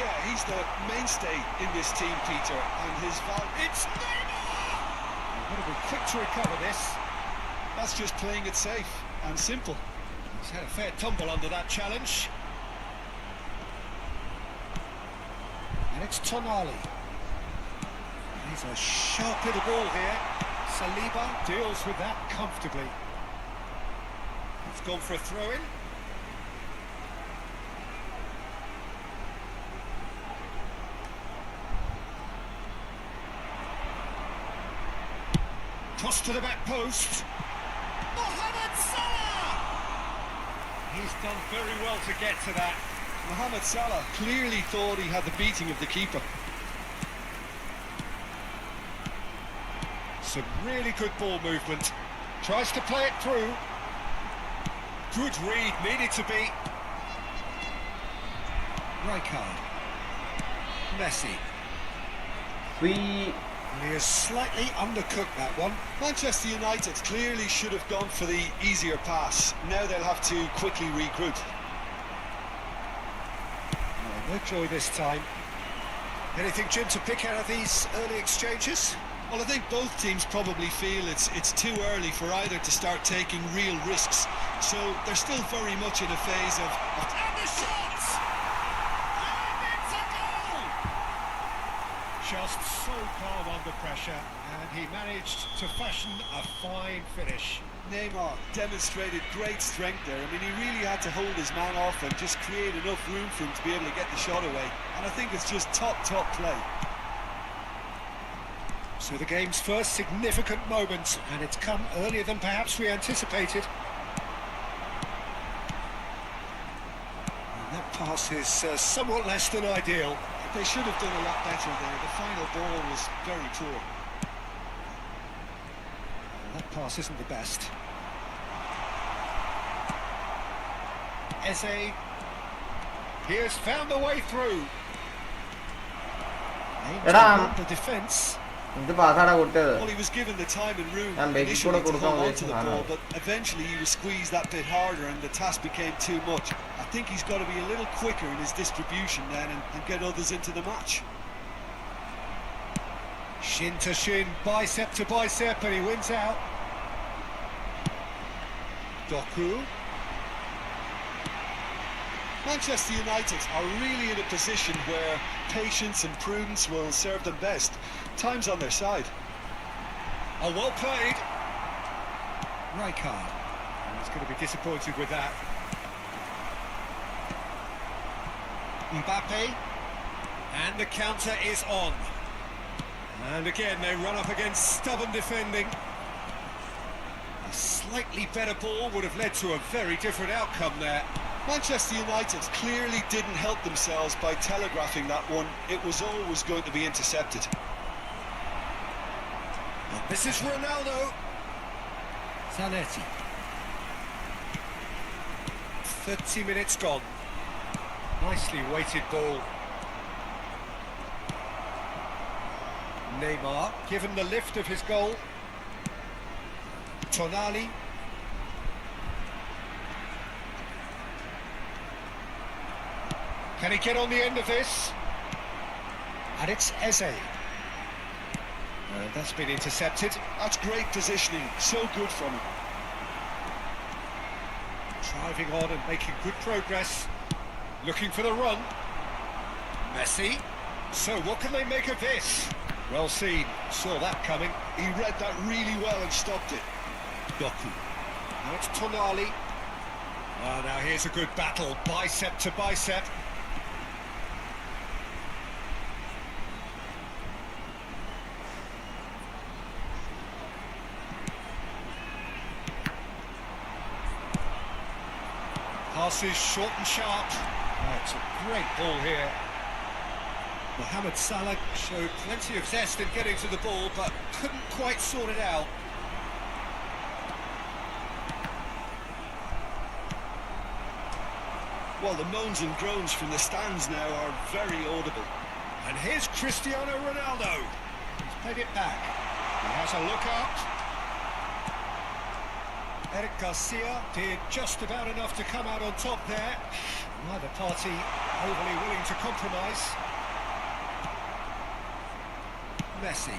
Yeah, he's the mainstay in this team, Peter, and his value. It's Neymar! He's going to be quick to recover this. That's just playing it safe and simple. He's had a fair tumble under that challenge. And it's Tonali. He's a sharp little ball here. Saliba deals with that comfortably. He's gone for a throw-in. Cross to the back post. Mohamed Salah! He's done very well to get to that. Mohamed Salah clearly thought he had the beating of the keeper. Some really good ball movement. Tries to play it through. Good read, needed to be. Rijkaard. Messi. He has slightly undercooked that one. Manchester United clearly should have gone for the easier pass. Now they'll have to quickly regroup. No joy this time. Anything, Jim, to pick out of these early exchanges? Well, I think both teams probably feel it's too early for either to start taking real risks. So they're still very much in a phase of... And the shots! And it's a goal! Just so calm under pressure, and he managed to fashion a fine finish. Neymar demonstrated great strength there. I mean, he really had to hold his man off and just create enough room for him to be able to get the shot away. And I think it's just top play. So the game's first significant moment, and it's come earlier than perhaps we anticipated. And that pass is somewhat less than ideal. They should have done a lot better there. The final ball was very poor. Well, that pass isn't the best. Eze. He has found the way through. Aims to help the defence. ഇത് പാസ്സാടാ കൊടുത്തത്. Well, he was given the time and room ഞാൻ ബേക്കിൽ initially കൂടെ to hold കൊടുക്കാൻ on to the ball, but eventually he was squeezed that bit harder and the task became too much. I think he's got to be a little quicker in his distribution then and get others into the match. Shin to shin, bicep to bicep, and he wins out. Doku. Manchester United are really in a position where patience and prudence will serve them best. Time's on their side. Oh, well played. Rijkaard. He's going to be disappointed with that. Mbappe. And the counter is on. And again, they run up against stubborn defending. A slightly better ball would have led to a very different outcome there. Manchester United clearly didn't help themselves by telegraphing that one. It was always going to be intercepted. This is Ronaldo. Zanetti. 30 minutes gone. Nicely weighted ball. Neymar, given the lift of his goal. Tonali. Can he get on the end of this? And it's Eze. That's been intercepted. That's great positioning, so good from him. Driving on and making good progress. Looking for the run. Messi. So what can they make of this? Well seen, saw that coming. He read that really well and stopped it. Doku. Now it's Tonali. Oh, now here's a good battle, bicep to bicep. Passes short and sharp. Oh, it's a great ball here. Mohamed Salah showed plenty of zest in getting to the ball, but couldn't quite sort it out. Well, the moans and groans from the stands now are very audible. And here's Cristiano Ronaldo. He's played it back. He has a look out. Eric Garcia did just about enough to come out on top there. Neither party overly willing to compromise. Messi.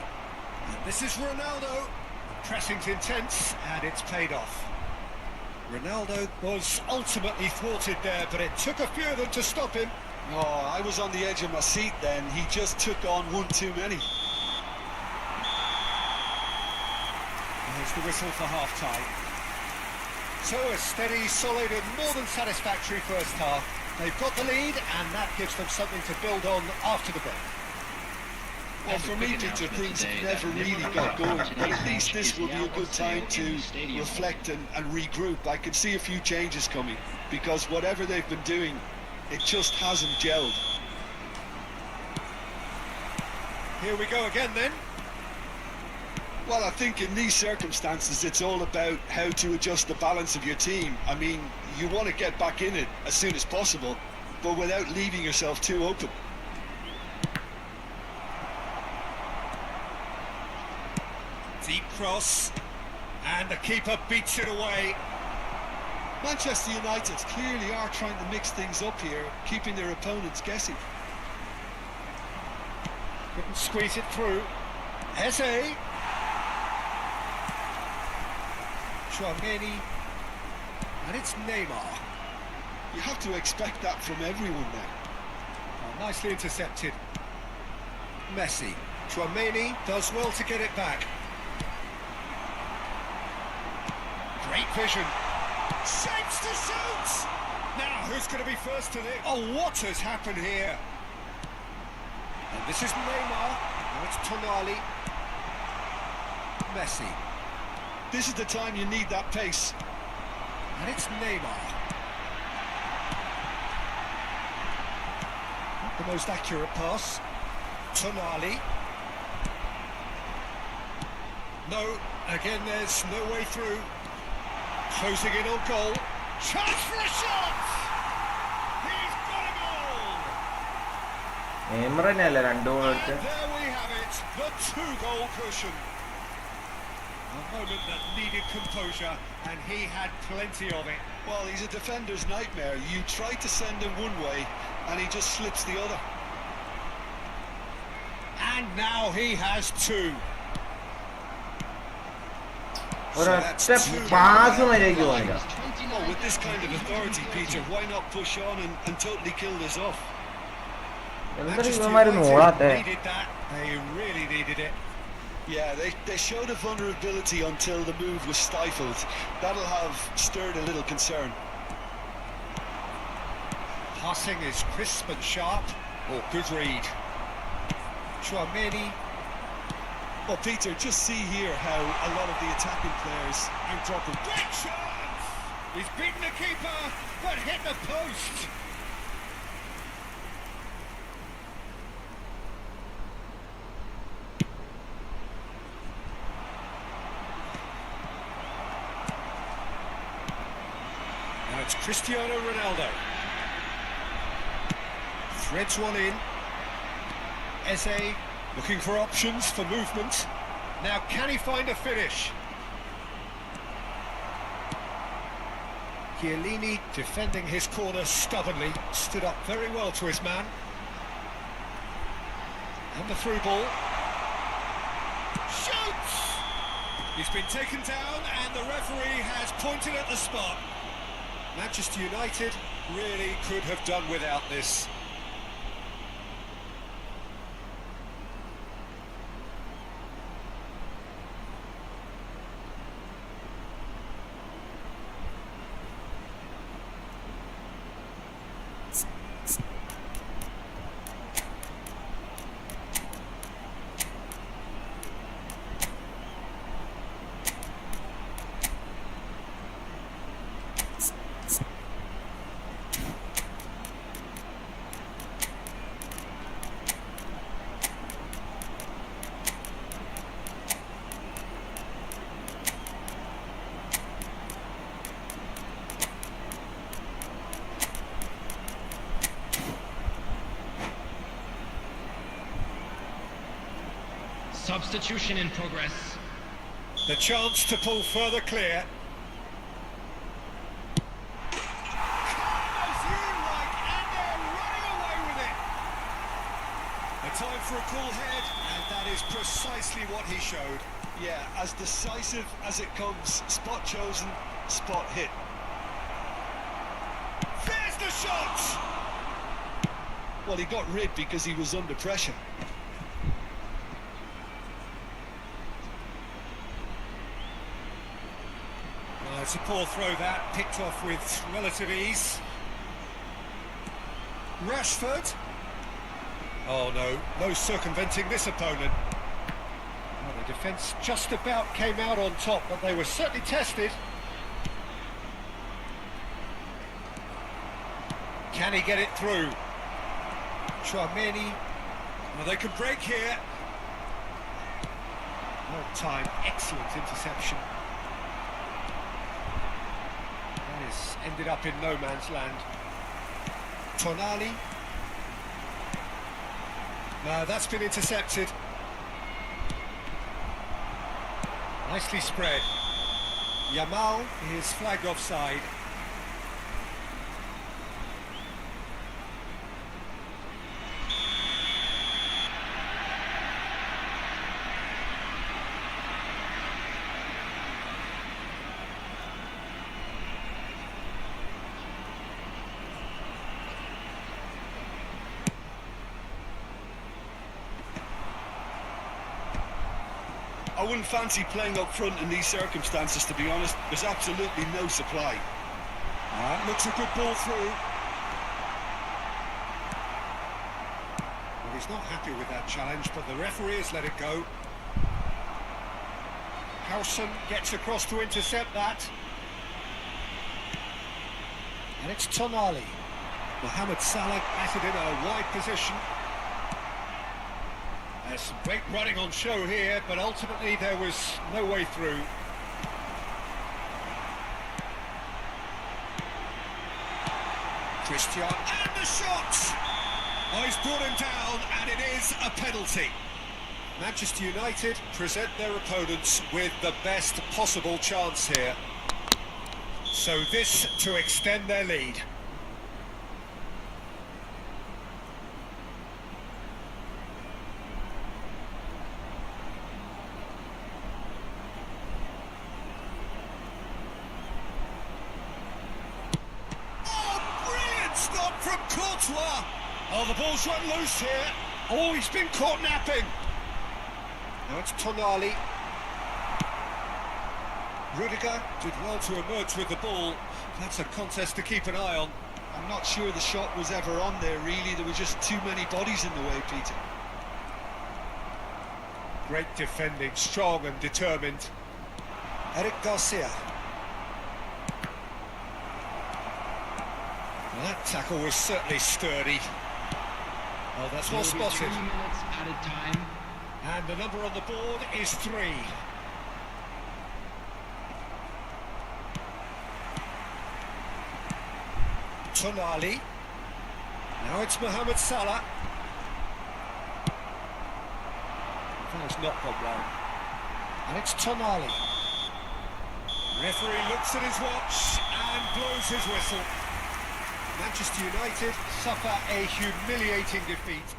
And this is Ronaldo. The pressing's intense, and it's paid off. Ronaldo was ultimately thwarted there, but it took a few of them to stop him. Oh, I was on the edge of my seat then. He just took on one too many. There's the whistle for half-time. So a steady, solid and more than satisfactory first half. They've got the lead, and that gives them something to build on after the break. Well, for me, Peter, things never really got going, but at least this will be a good time to reflect and regroup. I can see a few changes coming, because whatever they've been doing, it just hasn't gelled. Here we go again then. Well, I think in these circumstances, it's all about how to adjust the balance of your team. I mean, you want to get back in it as soon as possible, but without leaving yourself too open. Deep cross, and the keeper beats it away. Manchester United clearly are trying to mix things up here, keeping their opponents guessing. Couldn't squeeze it through. Eze. Chouameni. And it's Neymar. You have to expect that from everyone now. Oh, nicely intercepted. Messi. Chouameni does well to get it back. Great vision. Shapes to shoot! Now, who's going to be first to this? Oh, what has happened here? And this is Neymar. Now it's Tonali. Messi. This is the time you need that pace. And it's Neymar. Not the most accurate pass. Tonali. No, again there's no way through. Closing in on goal. Chance for a shot! He's got a goal! And there we have it, the two-goal cushion. A moment that needed composure, and he had plenty of it. Well, he's a defender's nightmare. You try to send him one way, and he just slips the other. And now he has two. Well, with this kind of authority, Peter, why not push on and totally kill this off? Manchester United needed that. They really needed it. Yeah, they showed a vulnerability until the move was stifled. That'll have stirred a little concern. Passing is crisp and sharp. Oh, good read. Chouameni. Well, Peter, just see here how a lot of the attacking players are dropping. Great chance! He's beaten the keeper, but hit the post. Now it's Cristiano Ronaldo. Threads one in. Eze looking for options for movement. Now can he find a finish? Chiellini defending his corner stubbornly. Stood up very well to his man. And the through ball. Shoots! He's been taken down and the referee has pointed at the spot. Manchester United really could have done without this. Substitution in progress. The chance to pull further clear. Time for a cool head, and that is precisely what he showed. Yeah, as decisive as it comes. Spot chosen, spot hit. There's the shot! Well, he got rid because he was under pressure. Well, it's a poor throw that, picked off with relative ease. Rashford. Oh no, no circumventing this opponent. Well, the defence just about came out on top, but they were certainly tested. Can he get it through? Chouameni. Well, they can break here. Well timed, excellent interception. That is ended up in no man's land. Tonali. No, that's been intercepted. Nicely spread. Yamal is flagged offside. I wouldn't fancy playing up front in these circumstances, to be honest. There's absolutely no supply. Looks a good ball through. Well, he's not happy with that challenge, but the referee has let it go. Howson gets across to intercept that. And it's Tonali. Mohamed Salah batted in a wide position. There's some great running on show here, but ultimately there was no way through. Christian, and the shot! Oh, he's brought him down, and it is a penalty. Manchester United present their opponents with the best possible chance here. So this to extend their lead. Oh, the ball's run loose here. Oh, he's been caught napping. Now it's Tonali. Rudiger did well to emerge with the ball. That's a contest to keep an eye on. I'm not sure the shot was ever on there, really. There were just too many bodies in the way, Peter. Great defending, strong and determined. Eric Garcia. Well, that tackle was certainly sturdy. Oh, that's well spotted. 3 minutes added time. And the number on the board is 3. Tonali. Now it's Mohamed Salah. That has not gone well. And it's Tonali. Referee looks at his watch and blows his whistle. Manchester United suffer a humiliating defeat.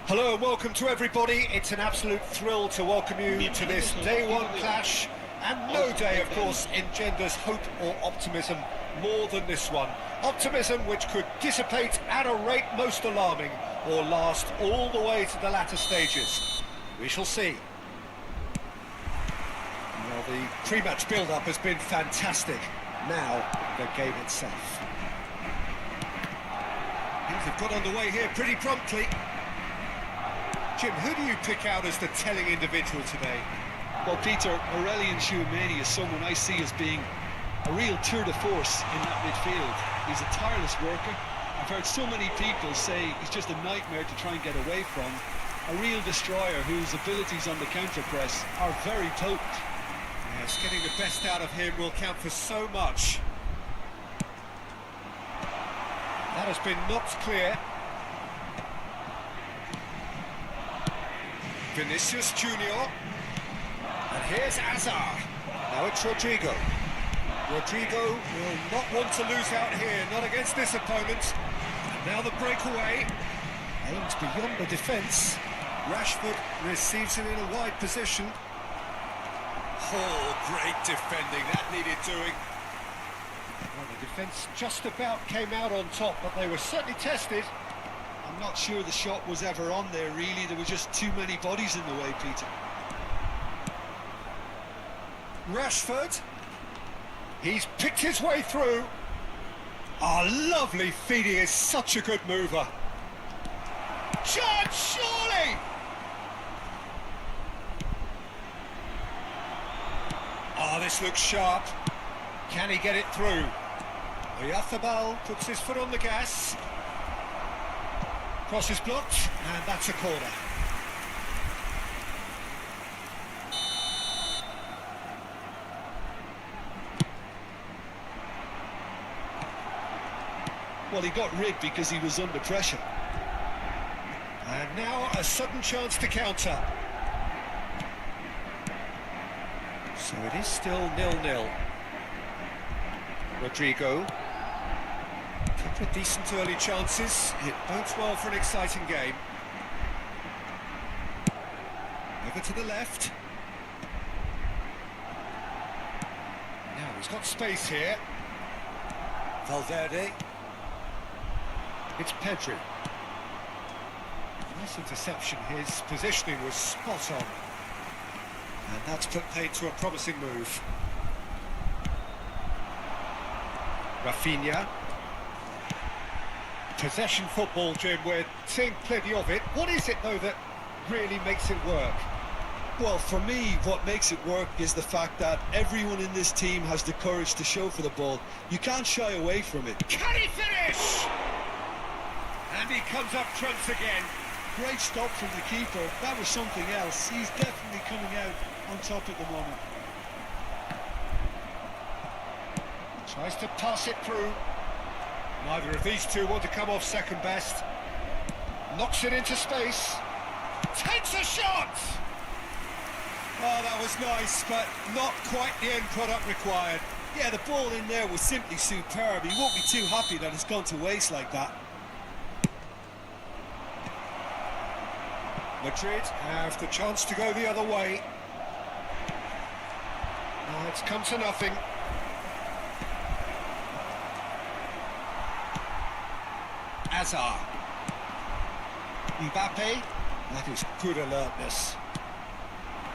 Hello and welcome to everybody. It's an absolute thrill to welcome you to this day one clash, and no day, of course, engenders hope or optimism more than this one. Optimism which could dissipate at a rate most alarming, or last all the way to the latter stages. We shall see. Well, the pre-match build-up has been fantastic. Now, the game itself. Things have got underway here pretty promptly. Jim, who do you pick out as the telling individual today? Well, Peter, Aurelian Tchouameni is someone I see as being a real tour de force in that midfield. He's a tireless worker. I've heard so many people say he's just a nightmare to try and get away from. A real destroyer whose abilities on the counter-press are very potent. Yes, getting the best out of him will count for so much. That has been knocked clear. Vinicius Junior. And here's Hazard. Now it's Rodrigo. Rodrigo will not want to lose out here, not against this opponent. And now the breakaway. Aimed beyond the defence. Rashford receives him in a wide position. Oh, great defending, that needed doing. Well, the defence just about came out on top, but they were certainly tested. I'm not sure the shot was ever on there, really. There were just too many bodies in the way, Peter. Rashford. He's picked his way through. Oh, lovely feed. He is such a good mover. Chance, surely! Oh, this looks sharp. Can he get it through? Oyarzabal puts his foot on the gas. Cross is blocked, and that's a corner. Well, he got rid because he was under pressure. And now a sudden chance to counter. So it is still 0-0. Rodrigo. Couple of decent early chances. It bodes well for an exciting game. Over to the left. Now he's got space here. Valverde. It's Pedri. Nice interception. His positioning was spot on. And that's put paid to a promising move. Rafinha. Possession football, Jim, we're seeing plenty of it. What is it, though, that really makes it work? Well, for me, what makes it work is the fact that everyone in this team has the courage to show for the ball. You can't shy away from it. Can he finish? And he comes up trumps again. Great stop from the keeper. That was something else. He's definitely coming out on top at the moment. Tries to pass it through. Neither of these two want to come off second best. Knocks it into space. Takes a shot! Oh, that was nice, but not quite the end product required. Yeah, the ball in there was simply superb. He won't be too happy that it's gone to waste like that. Madrid have the chance to go the other way. Now it's come to nothing. Hazard. Mbappe. That is good alertness.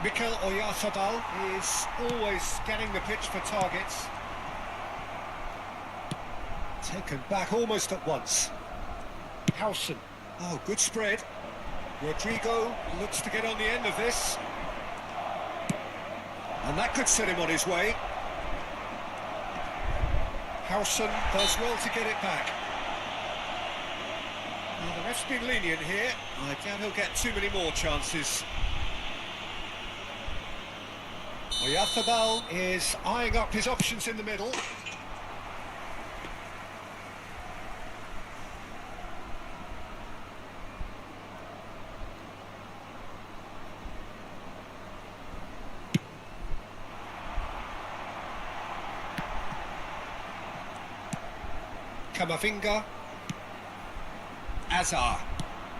Mikel Oyarzabal is always scanning the pitch for targets. Taken back almost at once. Howson. Oh, good spread. Rodrigo looks to get on the end of this. And that could set him on his way. Howson does well to get it back. Now, the ref's been lenient here. I doubt he'll get too many more chances. Oyarzabal is eyeing up his options in the middle. Camavinga. Hazard.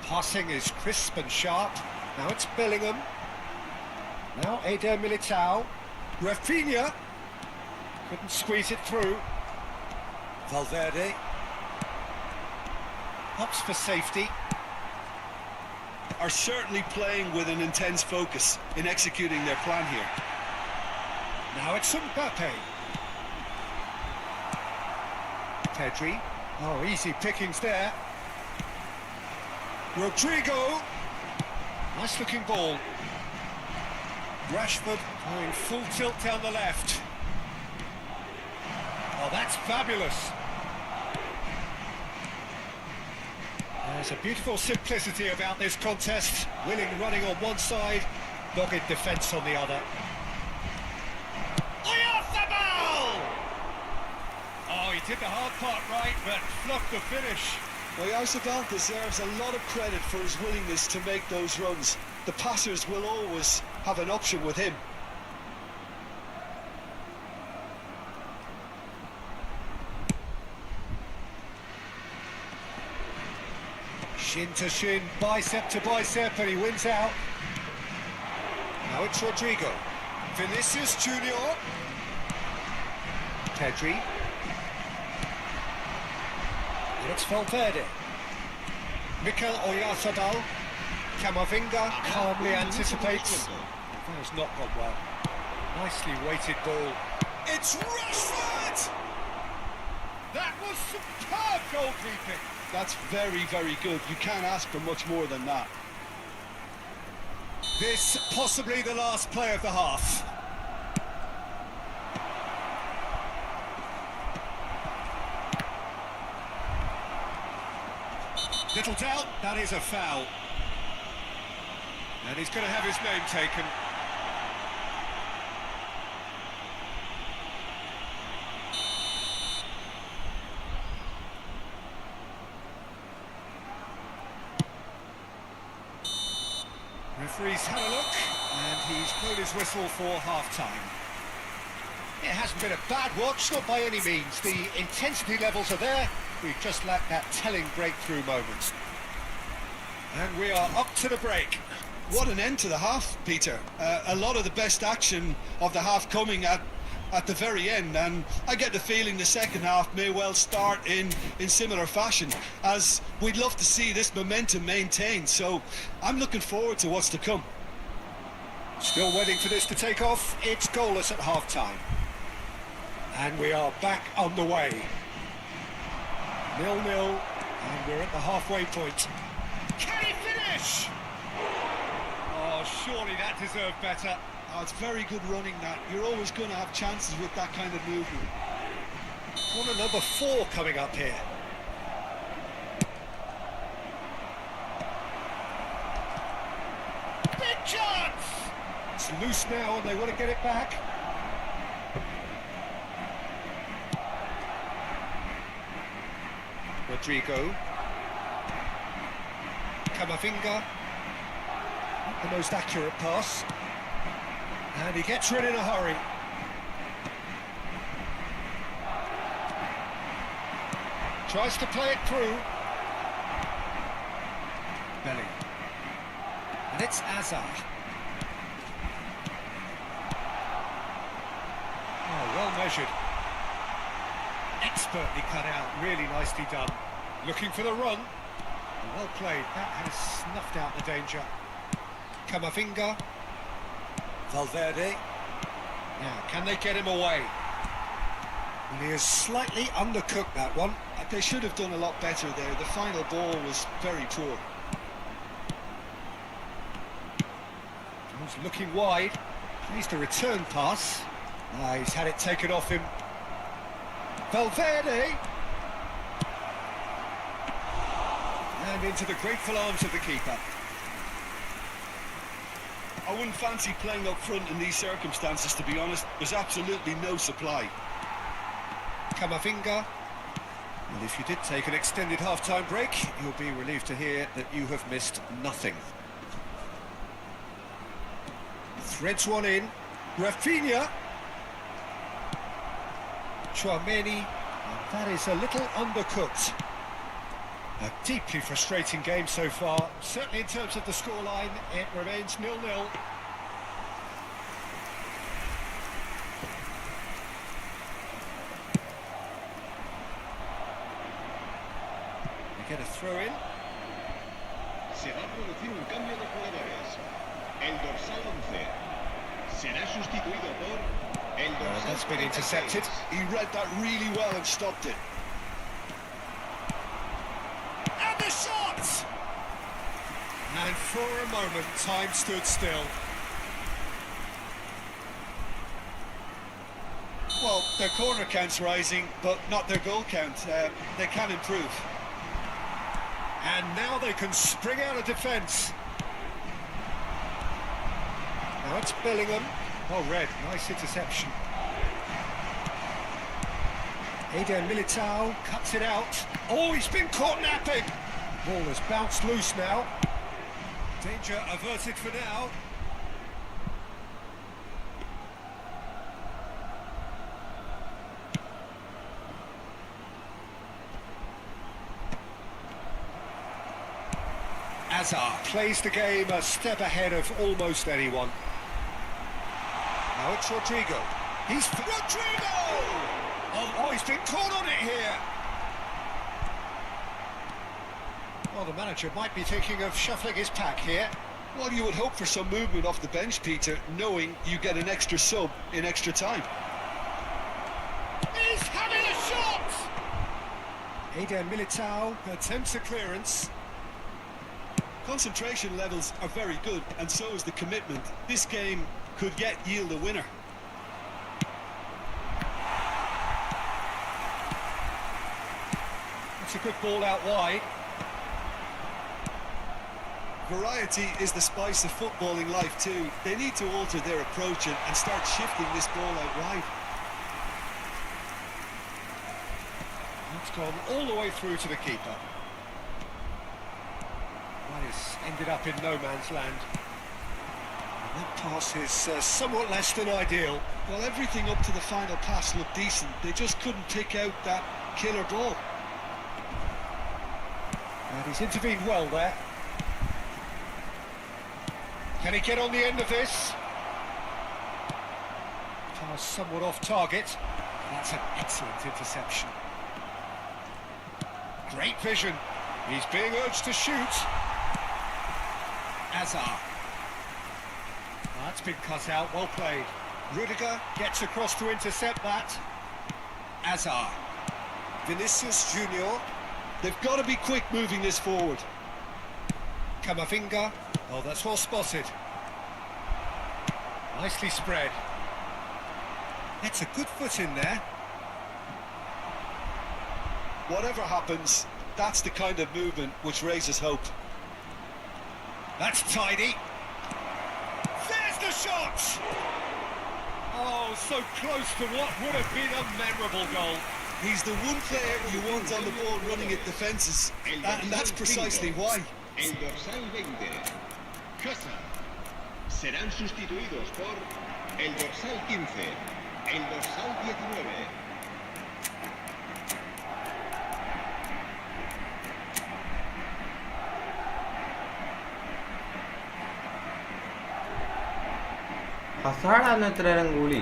Passing is crisp and sharp. Now it's Bellingham. Now Eder Militao. Rafinha. Couldn't squeeze it through. Valverde. Hops for safety. Are certainly playing with an intense focus in executing their plan here. Now it's Mbappe. Pedri. Oh, easy pickings there. Rodrigo. Nice looking ball. Rashford going full tilt down the left. Oh, that's fabulous. There's a beautiful simplicity about this contest. Willing running on one side, dogged defence on the other. Oyarzabal! Oh, he did the hard part right, but fluffed the finish. Oyarzabal deserves a lot of credit for his willingness to make those runs. The passers will always have an option with him. Shin to shin, bicep to bicep, and he wins out. Now it's Rodrigo. Vinicius Junior. Pedri. And it's Valverde. Mikel Oyarzabal. Camavinga calmly anticipates. That has not gone well. Nicely weighted ball. It's Rashford! That was superb goalkeeping. That's very, very good. You can't ask for much more than that. This possibly the last play of the half. Little doubt, that is a foul. And he's going to have his name taken. Referee's had a look, and he's blown his whistle for half-time. It hasn't been a bad watch, not by any means. The intensity levels are there. We've just lacked that telling breakthrough moment. And we are up to the break. What an end to the half, Peter. A lot of the best action of the half coming at the very end, and I get the feeling the second half may well start in similar fashion, as we'd love to see this momentum maintained, so I'm looking forward to what's to come. Still waiting for this to take off. It's goalless at half-time. And we are back on the way. 0-0, and we're at the halfway point. Can he finish? Oh, surely that deserved better. Oh, it's very good running, that. You're always going to have chances with that kind of movement. Corner number 4 coming up here. Big chance! It's loose now and they want to get it back. Rodrigo. Camavinga. Not the most accurate pass. And he gets rid in a hurry. Tries to play it through. Belly. And it's Azar. Oh, well measured. Expertly cut out, really nicely done. Looking for the run. Well played, that has snuffed out the danger. Camavinga. Valverde. Now, can they get him away? And he is slightly undercooked, that one. They should have done a lot better there. The final ball was very poor. He's looking wide. Needs to return pass. He's had it taken off him. Valverde. And into the grateful arms of the keeper. I wouldn't fancy playing up front in these circumstances, to be honest. There's absolutely no supply. Camavinga. And if you did take an extended half-time break, you'll be relieved to hear that you have missed nothing. Threads one in. Rafinha. Chouameni. And that is a little undercooked. A deeply frustrating game so far. Certainly in terms of the scoreline, it remains 0-0. They get a throw in. Se va a producir un cambio de jugadores. El dorsal 11 será sustituido por el dorsal That's been intercepted. 36. He read that really well and stopped it. And the shot! And for a moment, time stood still. Well, their corner count's rising, but not their goal count. They can improve. And now they can spring out of defence. Now it's Bellingham. Oh, red. Nice interception. Eden Militao cuts it out. Oh, he's been caught napping. Ball has bounced loose now. Danger averted for now. Azar plays the game a step ahead of almost anyone. Now it's Rodrigo. He's Rodrigo! Oh, he's been caught on it here. Well, the manager might be thinking of shuffling his pack here. Well, you would hope for some movement off the bench, Peter, knowing you get an extra sub in extra time. He's having a shot! Eden Militao attempts a clearance. Concentration levels are very good, and so is the commitment. This game could yet yield a winner. It's a good ball out wide. Variety is the spice of footballing life too. They need to alter their approach and start shifting this ball out wide. It's gone all the way through to the keeper. That has ended up in no man's land. And that pass is somewhat less than ideal. Well, everything up to the final pass looked decent. They just couldn't pick out that killer ball. And he's intervened well there. Can he get on the end of this? Pass somewhat off target. That's an excellent interception. Great vision. He's being urged to shoot. Azar. That's been cut out, well played. Rudiger gets across to intercept that. Azar. Vinicius Junior. They've got to be quick moving this forward. Camavinga. Oh, that's well spotted. Nicely spread. That's a good foot in there. Whatever happens, that's the kind of movement which raises hope. That's tidy. There's the shot! Oh, so close to what would have been a memorable goal. He's the one player you want on the ball running at defences, and that's precisely why. El dorsal 20, Casa, serán sustituidos por el dorsal 15, el dorsal 19. ഹസാഡാന്ന് എത്ര നേരം കൂലി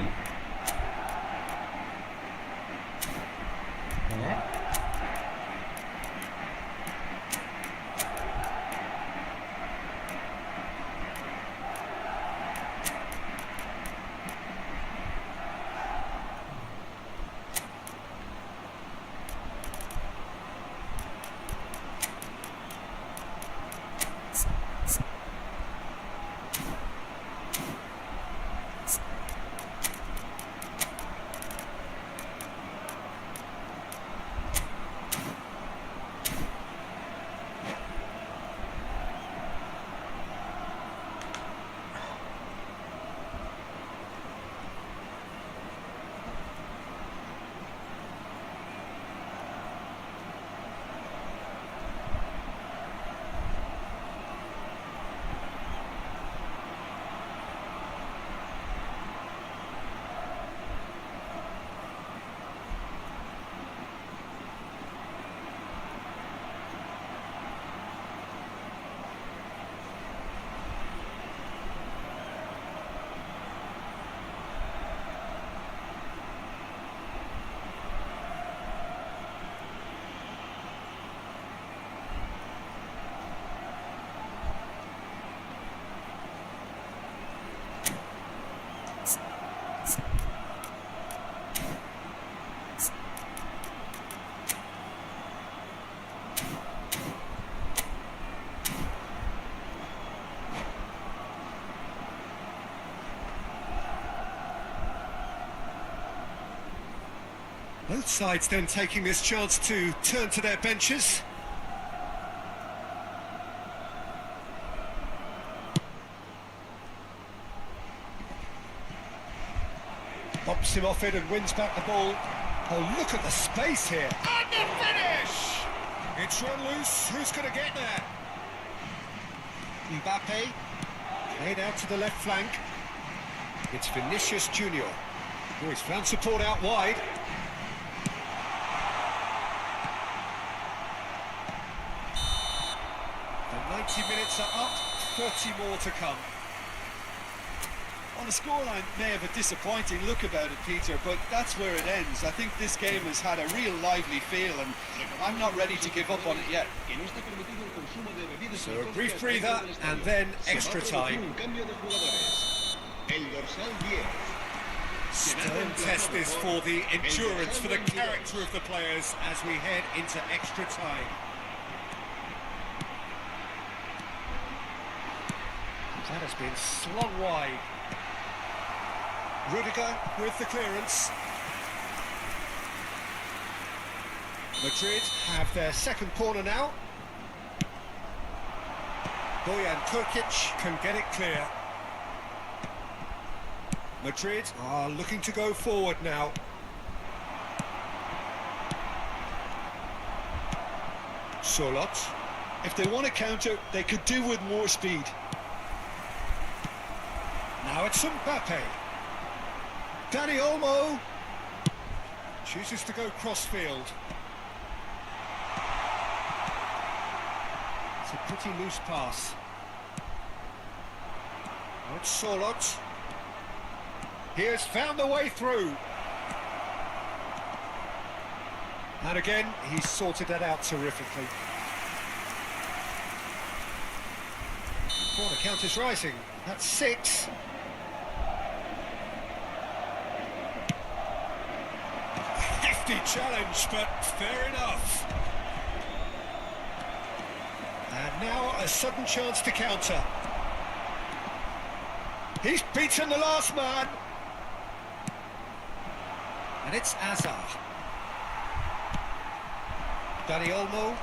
Both sides then taking this chance to turn to their benches. Bops him off it and wins back the ball. Oh, look at the space here. And the finish! It's run loose. Who's going to get there? Mbappe. Played out to the left flank. It's Vinicius Junior. Oh, he's found support out wide. The 90 minutes are up, 30 more to come. On the scoreline may have a disappointing look about it, Peter, but that's where it ends. I think this game has had a real lively feel, and I'm not ready to give up on it yet. So a brief breather, and then extra time. Stern test this for the endurance, for the character of the players as we head into extra time. That has been slung wide. Rudiger with the clearance. Madrid have their second corner now. Bojan Kurkic can get it clear. Madrid are looking to go forward now. Solot. If they want to counter, they could do with more speed. Now it's Mbappe. Dani Olmo chooses to go crossfield. It's a pretty loose pass. Now it's Solot. He has found the way through. And again, he's sorted that out terrifically. Corner count is rising. That's 6. Hefty challenge, but fair enough. And now a sudden chance to counter. He's beaten the last man. And it's Azar. Dani Olmo.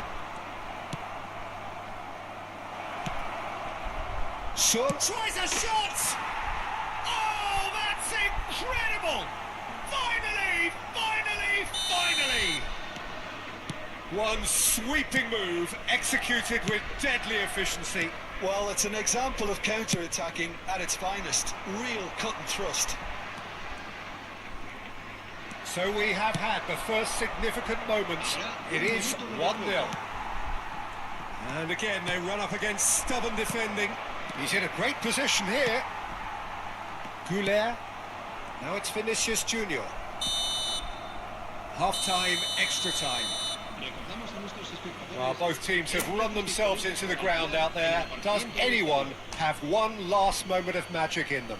Tries a shot! Oh, that's incredible! Finally! Finally! Finally! One sweeping move executed with deadly efficiency. Well, it's an example of counter-attacking at its finest. Real cut and thrust. So we have had the first significant moments. It is 1-0. And again, they run up against stubborn defending. He's in a great position here. Goulet. Now it's Vinicius Junior. Half-time, extra time. Well, both teams have run themselves into the ground out there. Does anyone have one last moment of magic in them?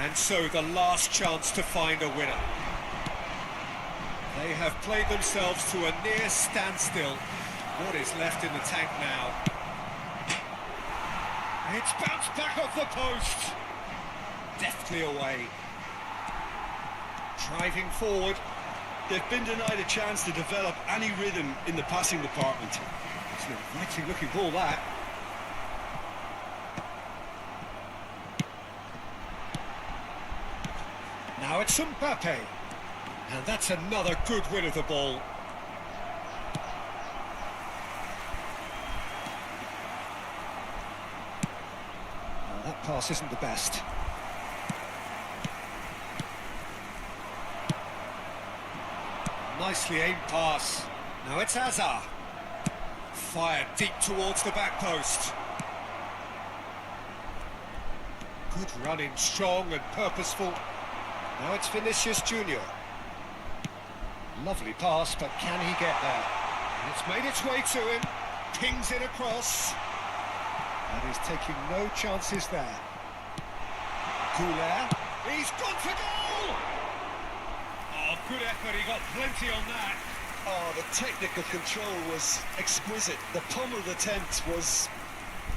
And so the last chance to find a winner. They have played themselves to a near standstill. What is left in the tank now? It's bounced back off the post. Deftly away. Driving forward. They've been denied a chance to develop any rhythm in the passing department. It's an inviting looking ball, that. Now it's Mbappe. And that's another good win of the ball. Well, that pass isn't the best. Nicely aimed pass. Now it's Azar. Fired deep towards the back post. Good running, strong and purposeful. Now it's Vinicius Junior. Lovely pass, but can he get there? It's made its way to him. Pings it across. And he's taking no chances there. Goulet. He's gone for goal! Oh, good effort. He got plenty on that. Oh, the technical control was exquisite. The pummeled attempt was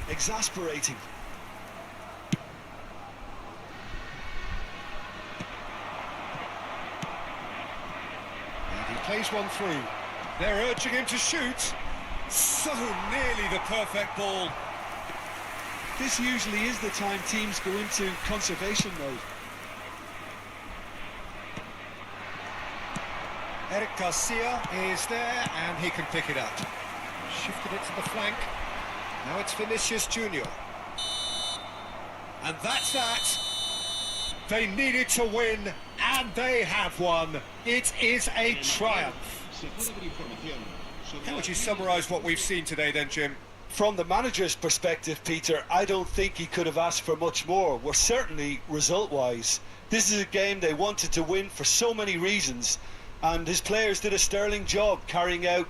exasperating. plays one through. They're urging him to shoot. So nearly the perfect ball. This usually is the time teams go into conservation mode. Eric Garcia is there and he can pick it up. Shifted it to the flank. Now it's Vinicius Junior. And that's that. They needed to win and they have won. It is a triumph. How would you summarise what we've seen today then, Jim? From the manager's perspective, Peter, I don't think he could have asked for much more. Well, certainly result-wise. This is a game they wanted to win for so many reasons, and his players did a sterling job carrying out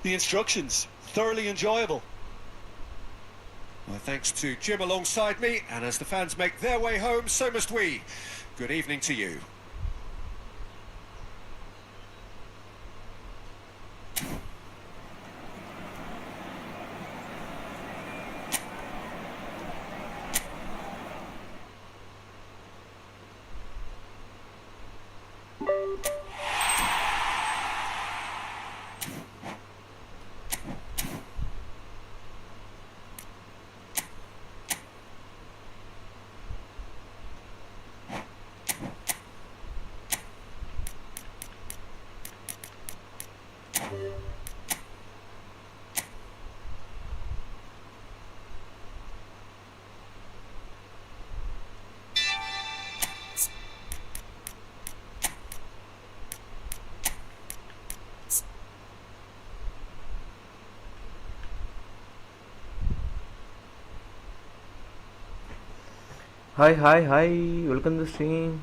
the instructions. Thoroughly enjoyable. Well, thanks to Jim alongside me, and as the fans make their way home, so must we. Good evening to you. Hi, welcome to the stream.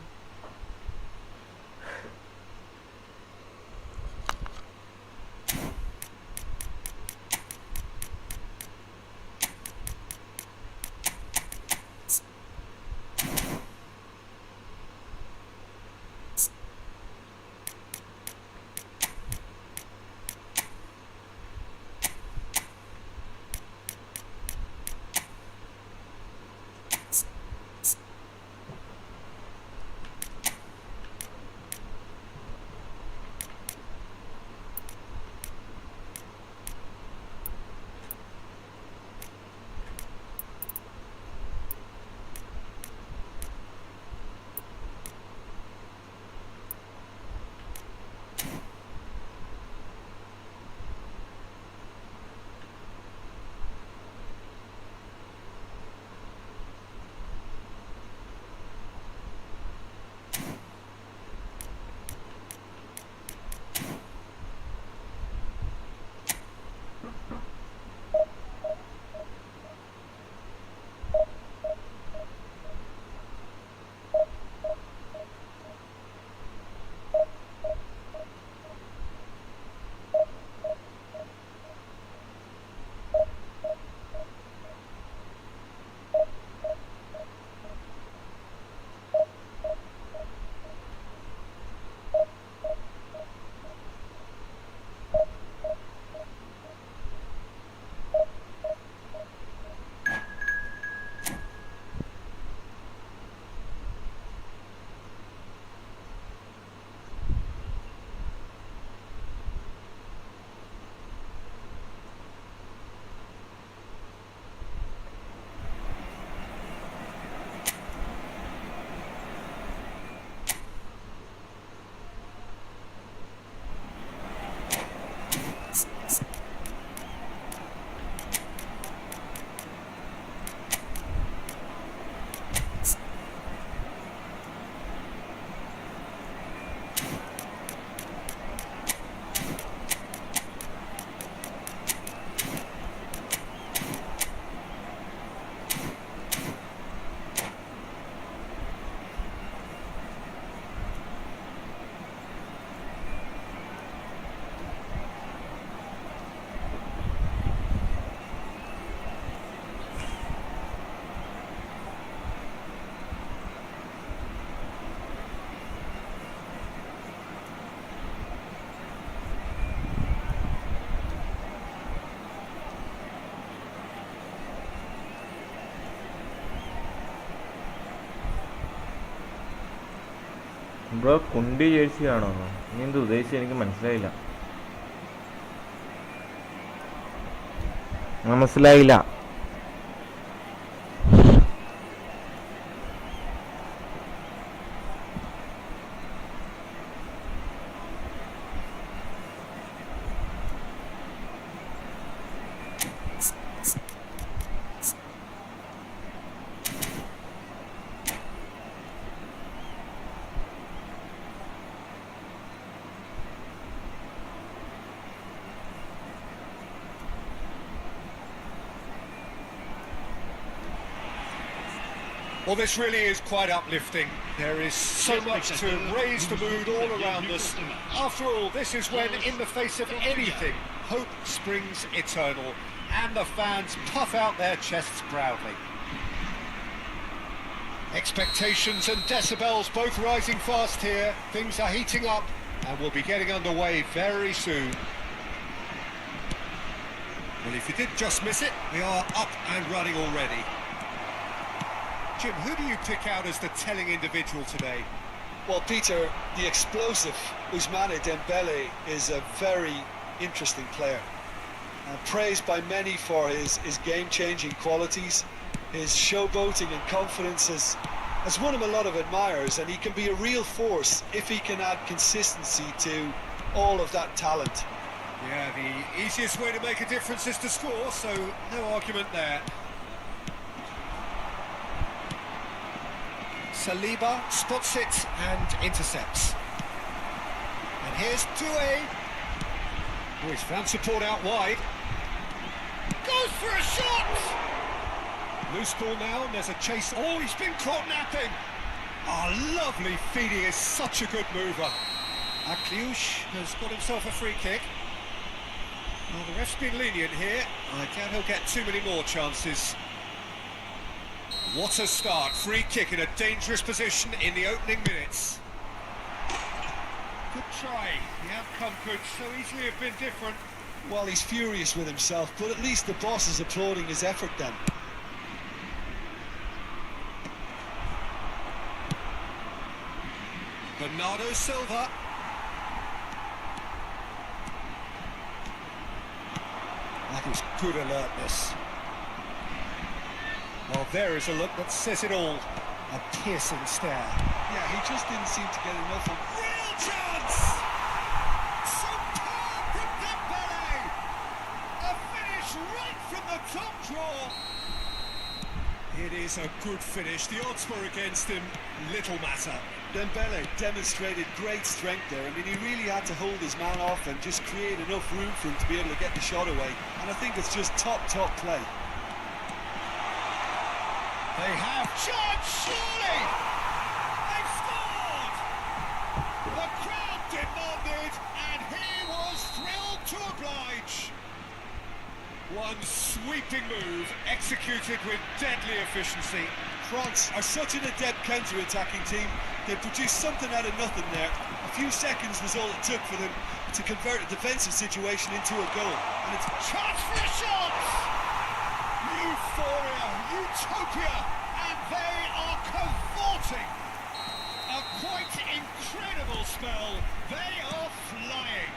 Bro കുണ്ടി jersey ആണോ? നീ എന്ത് ഉദ്ദേശിച്ച് എനിക്ക് മനസ്സിലായില്ല. Well, this really is quite uplifting. There is so much to raise the mood all around us. After all, this is when, in the face of anything, hope springs eternal, and the fans puff out their chests proudly. Expectations and decibels both rising fast here. Things are heating up, and we'll be getting underway very soon. Well, if you did just miss it, we are up and running already. Jim, who do you pick out as the telling individual today? Well, Peter, the explosive Ousmane Dembele is a very interesting player. Praised by many for his game-changing qualities. His showboating and confidence has won him a lot of admirers, and he can be a real force if he can add consistency to all of that talent. Yeah, the easiest way to make a difference is to score, so no argument there. Saliba spots it and intercepts. And here's Doué. Oh, he's found support out wide. Goes for a shot! Loose ball now, and there's a chase. Oh, he's been caught napping. Oh, lovely feeding is such a good mover. Akliouche has got himself a free kick. Well, the ref's been lenient here. I doubt he'll get too many more chances. What a start. Free kick in a dangerous position in the opening minutes. Good try. The outcome could so easily have been different. Well, he's furious with himself, but at least the boss is applauding his effort then. Bernardo Silva. That was good alertness. Well, there is a look that says it all. A piercing stare. Yeah, he just didn't seem to get enough of... Real chance! Superb from Dembele! A finish right from the top draw. It is a good finish. The odds were against him. Little matter. Dembele demonstrated great strength there. I mean, he really had to hold his man off and just create enough room for him to be able to get the shot away. And I think it's just top play. They have chance, surely! They've scored! The crowd demanded, and he was thrilled to oblige. One sweeping move, executed with deadly efficiency. France are such an adept counter-attacking team. They produced something out of nothing there. A few seconds was all it took for them to convert a defensive situation into a goal. And it's Chance for a shot! Euphoria, utopia, and they are cavorting. A quite incredible spell. They are flying.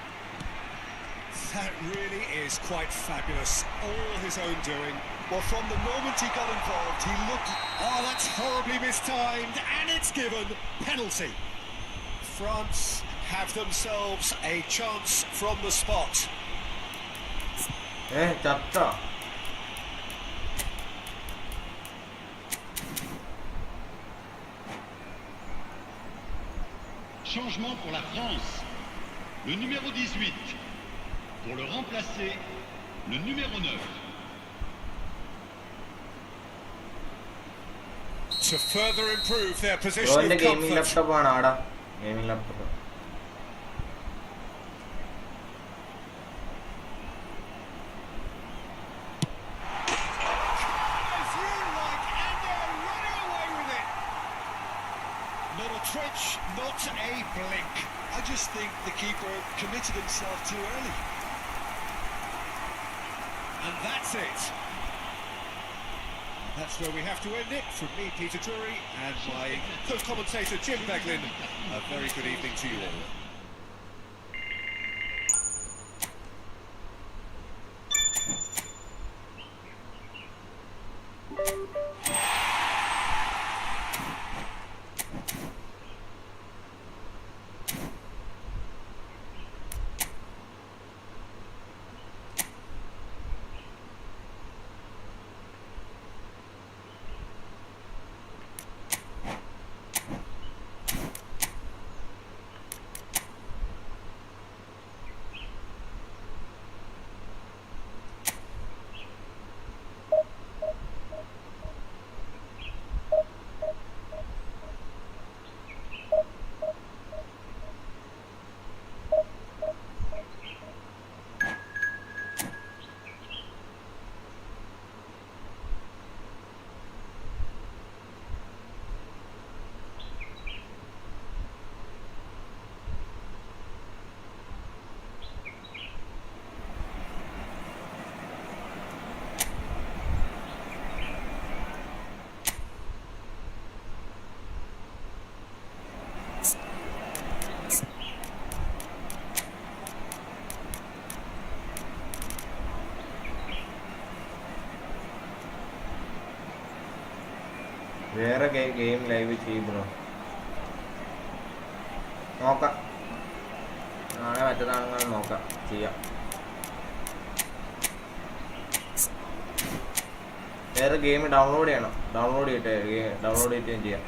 That really is quite fabulous. All his own doing. Well, from the moment he got involved, he looked... Oh, that's horribly mistimed, and it's given. Penalty. France have themselves a chance from the spot. ചത്ത. Changement pour la France. Le numéro 18. Pour le remplacer, le numéro 9. To further improve their position ഓന്റെ of gaming comfort. Laptop ആണ് ആടാ. Gaming laptop. As you like, and they're running away with it. Not a twitch, not a blink. I just think the keeper committed himself too early. And that's it. That's where we have to end it. From me, Peter Drury, and my co-commentator Jim Beglin, a very good evening to you all. വേറെ game live ചെയ്യും bro. നോക്കാം, നാളെ മറ്റന്നാളെ നോക്കാം, ചെയ്യാം. വേറെ game download ചെയ്യണം, download ചെയ്തിട്ട് ചെയ്യാം.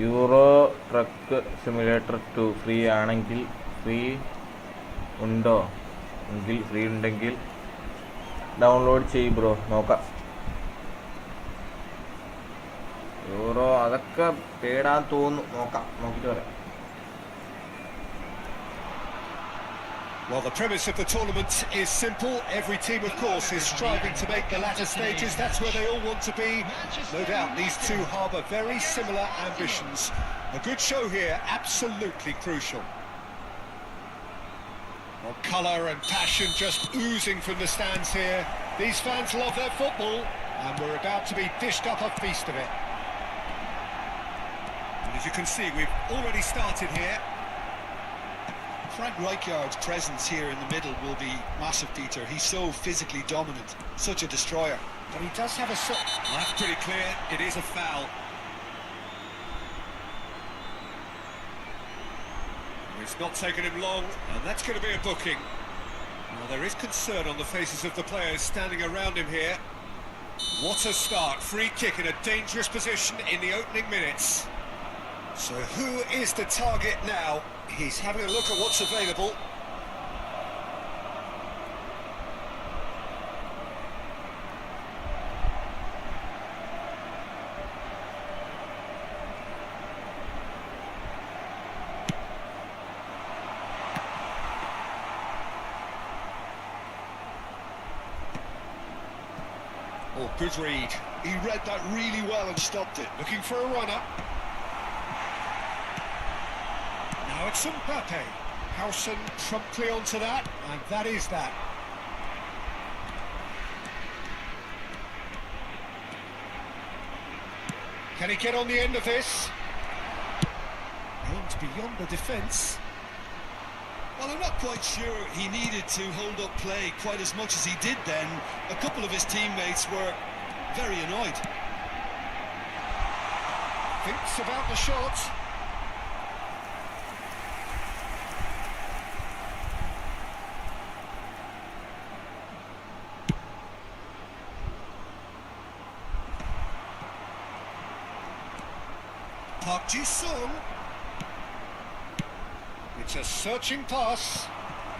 യൂറോ ട്രക്ക് സിമുലേറ്റർ 2 ഫ്രീ ആണെങ്കിൽ, ഫ്രീ ഉണ്ടെങ്കിൽ ഡൗൺലോഡ് ചെയ്യ് ബ്രോ, നോക്കാം. യൂറോ അതൊക്കെ പേടാൻ തോന്നുന്നു, നോക്കാം, നോക്കിയിട്ട് പറയാം. Well, the premise of the tournament is simple. Every team, of course, is striving to make the latter stages. That's where they all want to be. No doubt these two harbour very similar ambitions. A good show here, absolutely crucial. Well, colour and passion just oozing from the stands here. These fans love their football, and we're about to be dished up a feast of it. And as you can see, we've already started here. Frank Rijkaard's presence here in the middle will be massive, Peter. He's so physically dominant, such a destroyer. But he does have a... Well, that's pretty clear. It is a foul. It's not taken him long, and that's going to be a booking. Well, there is concern on the faces of the players standing around him here. What a start. Free kick in a dangerous position in the opening minutes. So who is the target now? He's having a look at what's available. Good read. He read that really well and stopped it. Looking for a runner. Now it's Mbappe. Howson promptly onto that, and that is that. Can he get on the end of this? Aimed beyond the defence. Well, I'm not quite sure he needed to hold up play quite as much as he did then. A couple of his teammates were very annoyed. Thinks about the shot. Park Ji-sung. It's a searching pass.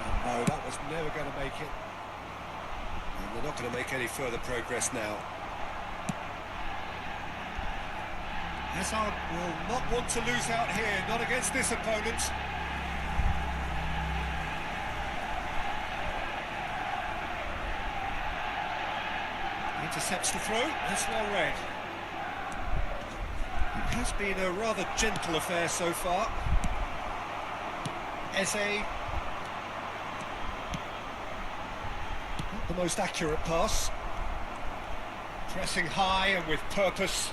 And no, that was never going to make it. And they're not going to make any further progress now. Hazard will not want to lose out here, not against this opponent. Intercepts the throw, that's well read. It has been a rather gentle affair so far. Eze. Not the most accurate pass. Pressing high and with purpose.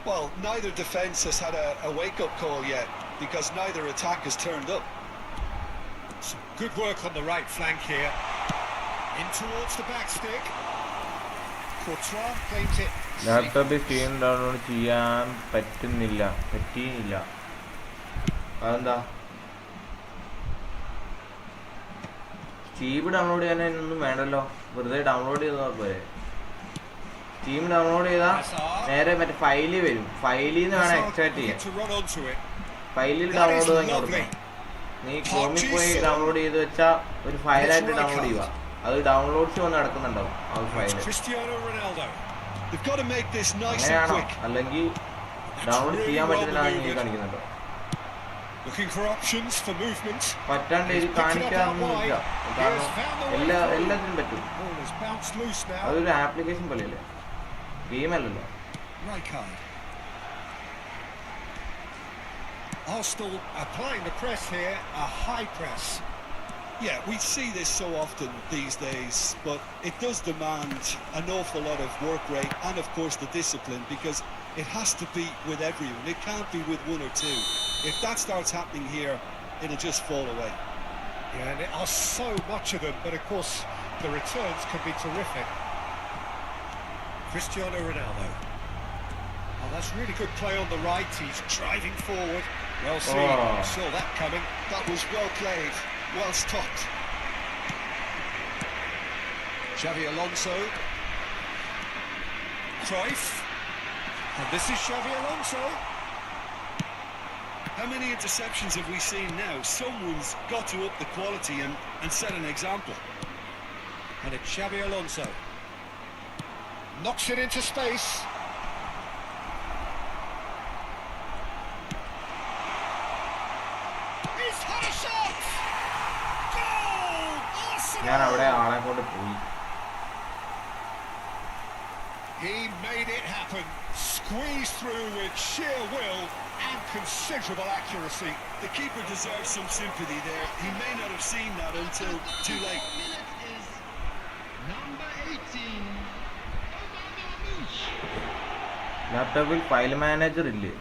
Well, neither defence has had a wake-up call yet, because neither attack has turned up. Some good work on the right flank here. In towards the back stick. Courtois claims it. ലാപ്ടോപ്പിൽ screen download ചെയ്യാൻ പറ്റിയില്ല. അതെന്താ? Steve download ചെയ്യാനൊന്നും വേണ്ടല്ലോ, വെറുതെ download ചെയ്താൽ പോരെ. Steam download ചെയ്താൽ നേരെ മറ്റേ ഫയലിൽ വരും. ഫയലിൽ നിന്ന് വേണം എക്സ്ട്രാക്ട് ചെയ്യാൻ. ഫയലിൽ ഡൗൺലോഡ് തുടങ്ങി കൊടുക്കണം. നീ ക്രോമിൽ പോയി ഡൗൺലോഡ് ചെയ്ത് വെച്ചാൽ ഒരു ഫയലായിട്ട് ഡൗൺലോഡ് ചെയ്യുക. അത് ഡൗൺലോഡ്സ് വന്ന് നടക്കുന്നുണ്ടാവും ആ ഫയൽ. അങ്ങനെയാണോ? അല്ലെങ്കിൽ ഡൗൺലോഡ് ചെയ്യാൻ പറ്റുന്നതാണ് നീ കാണിക്കുന്നുണ്ടോ? പറ്റാണ്ട് ഇത് കാണിക്കാറൊന്നുമില്ല. കാരണം എല്ലാത്തിനും പറ്റും. അതൊരു ആപ്ലിക്കേഷൻ പോലെയല്ലേ, ഗെയിം അല്ലല്ലോ. Arsenal applying the press here, a high press. Yeah, we see this so often these days, but it does demand an awful lot of work rate and, of course, the discipline, because it has to be with everyone. It can't be with one or two. If that starts happening here, it'll just fall away. Yeah, and there are so much of them, but of course the returns can be terrific. Cristiano Ronaldo. Oh, that's really good play on the right. He's driving forward. Well seen. Saw that coming. That was well played. Well stopped. Xavi Alonso. Cruyff. And this is Xavi Alonso. How many interceptions have we seen now? Someone's got to up the quality and set an example. And it's Xavi Alonso. Knocks it into space. He's had a shot! Goal! ഞാൻ അവിടെ ആളെ കൊണ്ട് പോയി. He made it happen. Squeezed through with sheer will and considerable accuracy. The keeper deserves some sympathy there. He may not have seen that until too late. ലാപ്ടോപ്പിൽ file manager ഇല്ലേ?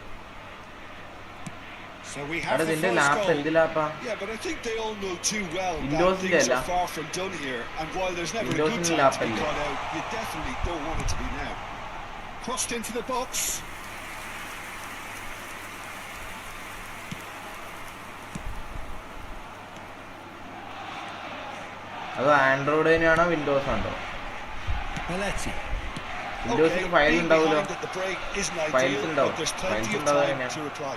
So we have the നിന്റെ first lap goal. എന്ത് ലാപ്പാ? Yeah, but I think they all know too well Windows that things illa. are far from done here. And while there's never a Windows good illa time to be illa. caught out, you definitely don't want it to be now. Crossed into the box. അത് ആൻഡ്രോയിഡിനാണോ Windows ആണോ? Belletti. വിൻഡോസിൽ file ഉണ്ടാവുമല്ലോ, behind at the break isn't files ideal, ഉണ്ടാവും. but there's files plenty of ഉണ്ടാവുക time തന്നെയാണ്. to reply.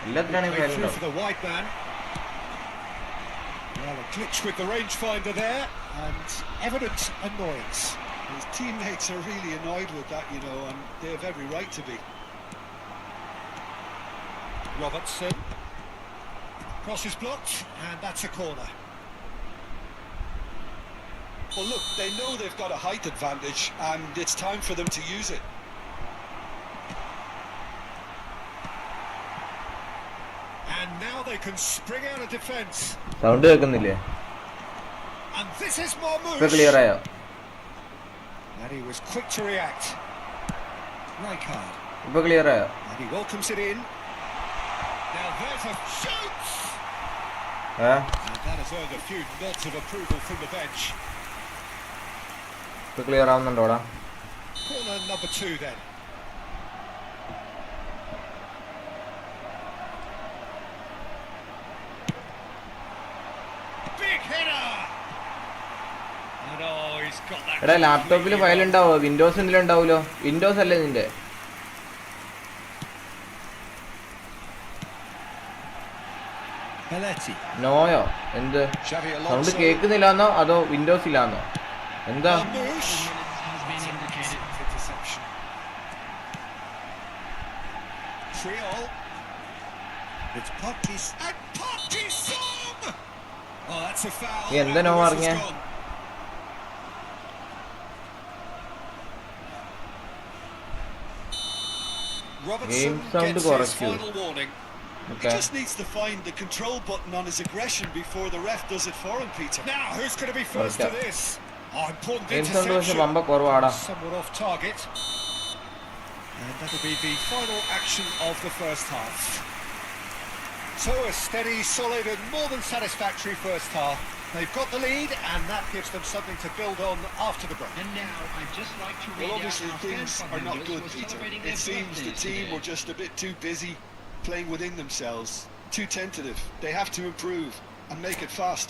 എല്ലാത്തിനാണ് file Through ഉണ്ടാവും. for the wide man. Well, a glitch with the rangefinder there, and evident annoyance. His teammates are really annoyed with that, you know, and they have every right to be. Robertson. Cross is blocked, and that's a corner. Well, look, they know they've got a height advantage, and it's time for them to use it. And now they can spring out of defence. Sound കേൾക്കുന്നില്ലേ? And this is more ഇപ്പൊ clear ആയോ? And he was quick to react. Rijkaard. ഇപ്പൊ clear ആയോ? And he welcomes it in. Now there's a shoot! And that has earned a few nods of approval from the bench. ഇപ്പൊ clear ആവുന്നുണ്ടോടാ? Corner number 2 then. Big hitter! And oh, he's got that. എടാ ലാപ്ടോപ്പിൽ file ഉണ്ടാവോ? Windows എന്തെങ്കിലും ഉണ്ടാവുമല്ലോ. Windows അല്ലേ നിന്റെ? നോയോ? എന്ത് sound കേൾക്കുന്നില്ലാന്നോ അതോ വിൻഡോസ് ഇല്ലാന്നോ? എന്താ? നീ എന്താ നോ പറഞ്ഞ? ഗെയിം സൗണ്ട് കുറയ്ക്കൂ. He just needs to find the control button on his aggression before the ref does it for him, Peter. Now, who's going to be first to this? Oh, important interception. Somewhat off target. And that'll be the final action of the first half. So a steady, solid and more than satisfactory first half. They've got the lead and that gives them something to build on after the break. And now I'd just like to read well, obviously out things are not good, Peter. It seems the team were just a bit too busy playing within themselves, too tentative. They have to improve and make it fast.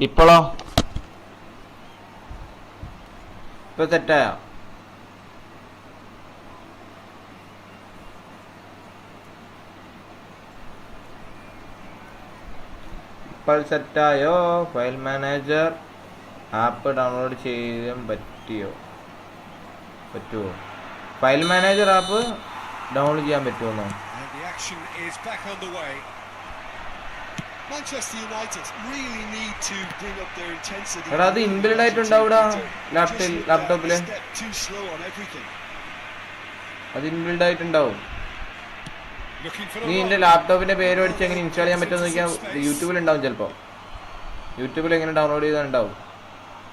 ഇപ്പോഴോ ഇപ്പൊ തെറ്റായോ? ഇപ്പോൾ സെറ്റായോ? File manager app download ചെയ്യാൻ പറ്റുമോ? File manager app download ചെയ്യാൻ പറ്റുമോ? എടാ അത് inbuilt ആയിട്ടുണ്ടാവൂടാ ലാപ്ടോപ്പില്. അത് ഇൻബിൽഡ് ആയിട്ടുണ്ടാവും. നീ എന്റെ ലാപ്ടോപ്പിന്റെ പേര് പഠിച്ച് എങ്ങനെ ഇൻസ്റ്റാൾ ചെയ്യാൻ പറ്റുമെന്ന് നോക്കിയാൽ യൂട്യൂബിൽ ഉണ്ടാവും. ചിലപ്പോൾ യൂട്യൂബിൽ എങ്ങനെ ഡൗൺലോഡ് ചെയ്താൽ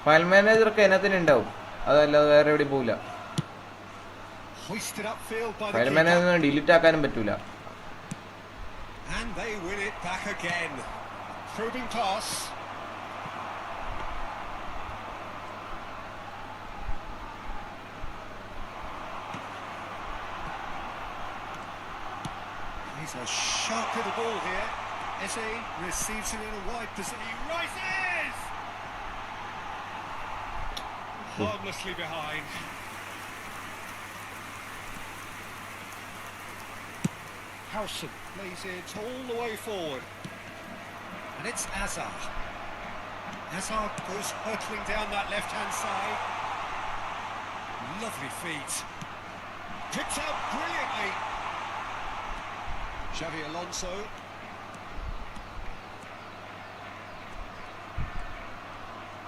ഫയൽ മാനേജർ ഒക്കെ അതിനകത്തന്നെ ഉണ്ടാവും. അതല്ലാതെ വേറെ എവിടെയും പോവില്ല. ഫയൽ മാനേജർ ഡിലീറ്റ് ആക്കാനും പറ്റൂല. And they win it back again. Probing pass. He's a sharp little ball here. Eze receives it in a wide position. He rises! Harmlessly behind. Howson plays it all the way forward. And it's Azar. Azar goes hurtling down that left-hand side. Lovely feet. Picked out brilliantly. Xavi Alonso.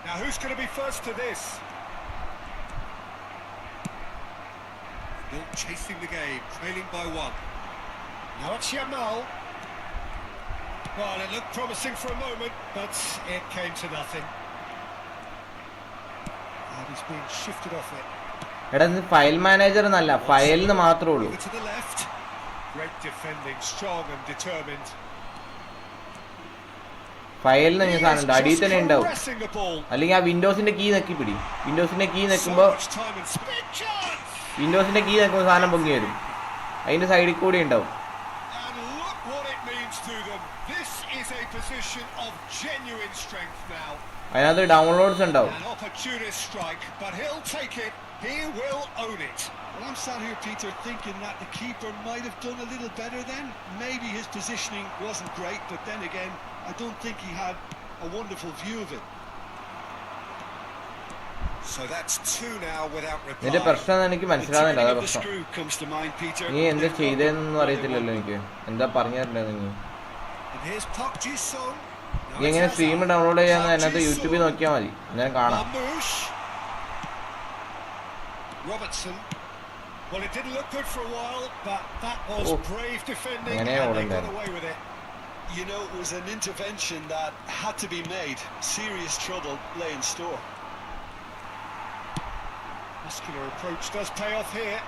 Now who's going to be first to this? Still chasing the game, trailing by 1. Now it's Yamal. Well, it looked promising for a moment, but it came to nothing. And he's been shifted off it. എടാ ഇത് file manager എന്നല്ല, ഫയലിന് മാത്രമേ ഉള്ളൂ. To the left. Great defending, strong and determined. ഫയലിന് അങ്ങനെ സാധനം ഉണ്ട്, അടിയിൽ തന്നെ ഉണ്ടാവും. അല്ലെങ്കിൽ ആ വിൻഡോസിന്റെ കീ നെക്കി പിടി. വിൻഡോസിന്റെ കീ നെക്കുമ്പോൾ സാധനം പൊങ്ങി വരും. അതിന്റെ സൈഡിൽ കൂടി ഉണ്ടാവും. അതിനകത്ത് ഡൗൺലോഡ്സ് ഉണ്ടാവും. He will own it. Well, I'm sat here, Peter, thinking that the keeper might have done a little better then. Maybe his positioning wasn't great, but then again, I don't think he had a wonderful view of it. So that's 2 now without reply. നിന്റെ പ്രശ്നം എനിക്ക് മനസ്സിലാകുന്നില്ല. അതാ പ്രശ്നം. നീ എന്താ ചെയ്തതെന്നൊന്നും അറിയത്തില്ലല്ലോ എനിക്ക്. എന്താ പറഞ്ഞു തരണ്ടേ നീ? ഈ എങ്ങനെ സ്ട്രീം ഡൗൺലോഡ് ചെയ്യാന്ന് അതിനകത്ത് യൂട്യൂബിൽ നോക്കിയാൽ മതി, ഞാൻ കാണാം. Robertson. Well, it didn't look good for a while, but that was brave defending and they got away with it. You know, it was an intervention that had to be made. Serious trouble lay in store. Muscular approach does pay off here.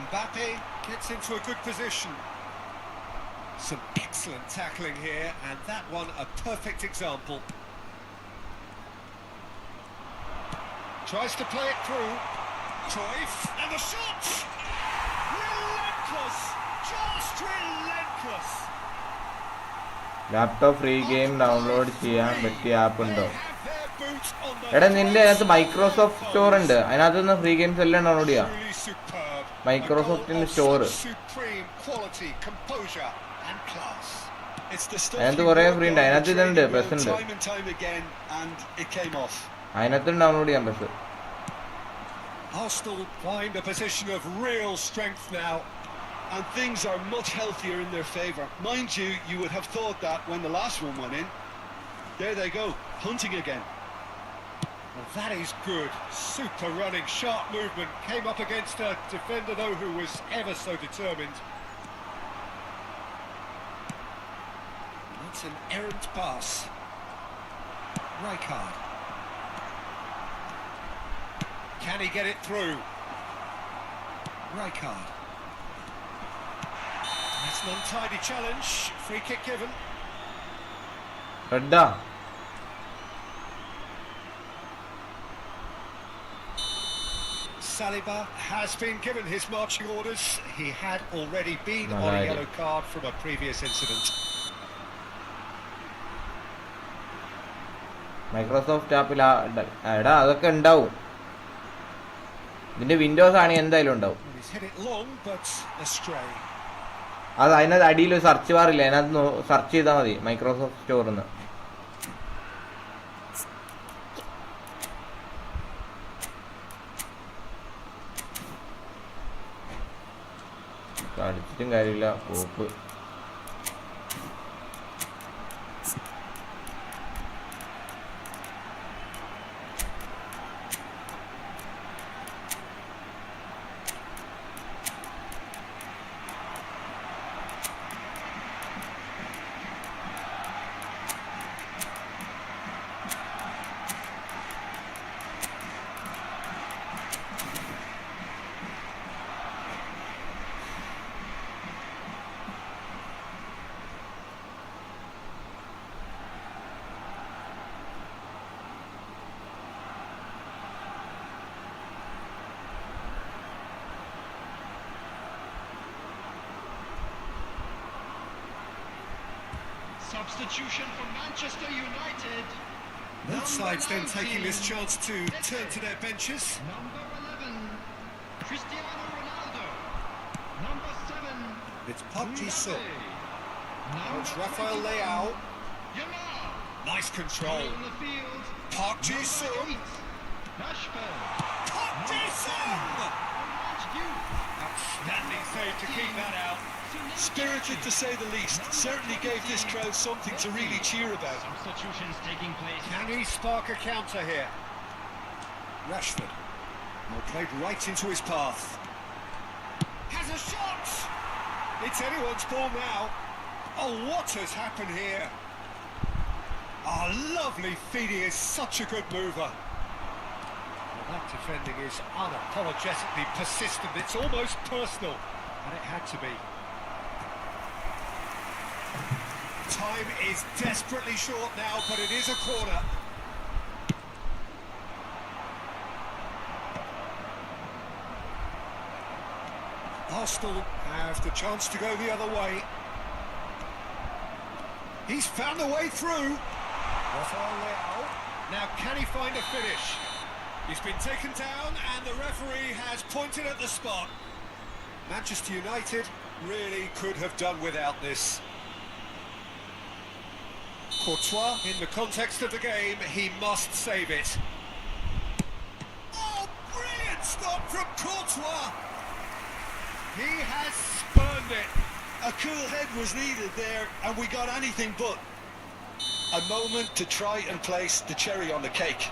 Mbappe gets into a good position. Some excellent tackling here, and that one a perfect example. Tries to play it through. Cruyff, and the shot! Relentless! Just relentless! Laptop free game download ചെയ്യാൻ പറ്റിയ app ഉണ്ടോ? എടാ നിന്റെ അതിനകത്ത് Microsoft store ഉണ്ട്, അതിനകത്ത് നിന്ന് free games എല്ലാം ഡൗൺലോഡ് ചെയ്യാം. മൈക്രോസോഫ്റ്റിന്റെ സ്റ്റോർ അതിനകത്ത് കുറെ ഫ്രീ ഉണ്ട്. അതിനകത്ത് ഇതുണ്ട്, പ്രസ് ഉണ്ട്, അതിനകത്തും ഡൗൺലോഡ് ചെയ്യാം press. Arsenal find a position of real strength now. And things are much healthier in their favour. Mind you, you would have thought that when the last one went in. There they go, hunting again. Well, that is good. Super running, sharp movement. Came up against a defender, though, who was ever so determined. That's an errant pass. Rijkaard. Can he get it through? Rijkaard. That's an untidy challenge. Free kick given. Redda. Saliba has been given his marching orders. He had already been on a yellow card from a previous incident. Microsoft ആപ്പിൽ എടാ അതൊക്കെ ഉണ്ടാവും. ഇതിന്റെ Windows ആണെങ്കിൽ എന്തായാലും ഉണ്ടാവും. അത് അതിനകത്ത് അടിയിൽ സെർച്ച് ബാർ ഇല്ല, അതിനകത്ത് സെർച്ച് ചെയ്താൽ മതി മൈക്രോസോഫ്റ്റ് സ്റ്റോറിന്ന്. കളിച്ചിട്ടും കാര്യമില്ല pop. Substitution for Manchester United. Both sides then taking this chance to turn to their benches. Number 11, Cristiano Ronaldo. Number 7, It's Pogba. Now it's Rafael Leao. Nice control. In the field. Pogba. Rashford. Pogba. Outstanding save to keep that out. Spirited to say the least. Certainly gave this crowd something to really cheer about. Substitutions taking place. Can he spark a counter here? Rashford. Well, played right into his path. Has a shot! It's anyone's ball now. Oh, what has happened here? Oh, lovely feed. He is such a good mover. Well, that defending is unapologetically persistent. It's almost personal, and it had to be. Time is desperately short now, but it is a corner. Arsenal have the chance to go the other way. He's found a way through. Rafael Leao. Now can he find a finish? He's been taken down and the referee has pointed at the spot. Manchester United really could have done without this. Courtois, in the context of the game, he must save it. Oh, brilliant stop from Courtois! He has spurned it. A cool head was needed there, and we got anything but. A moment to try and place the cherry on the cake.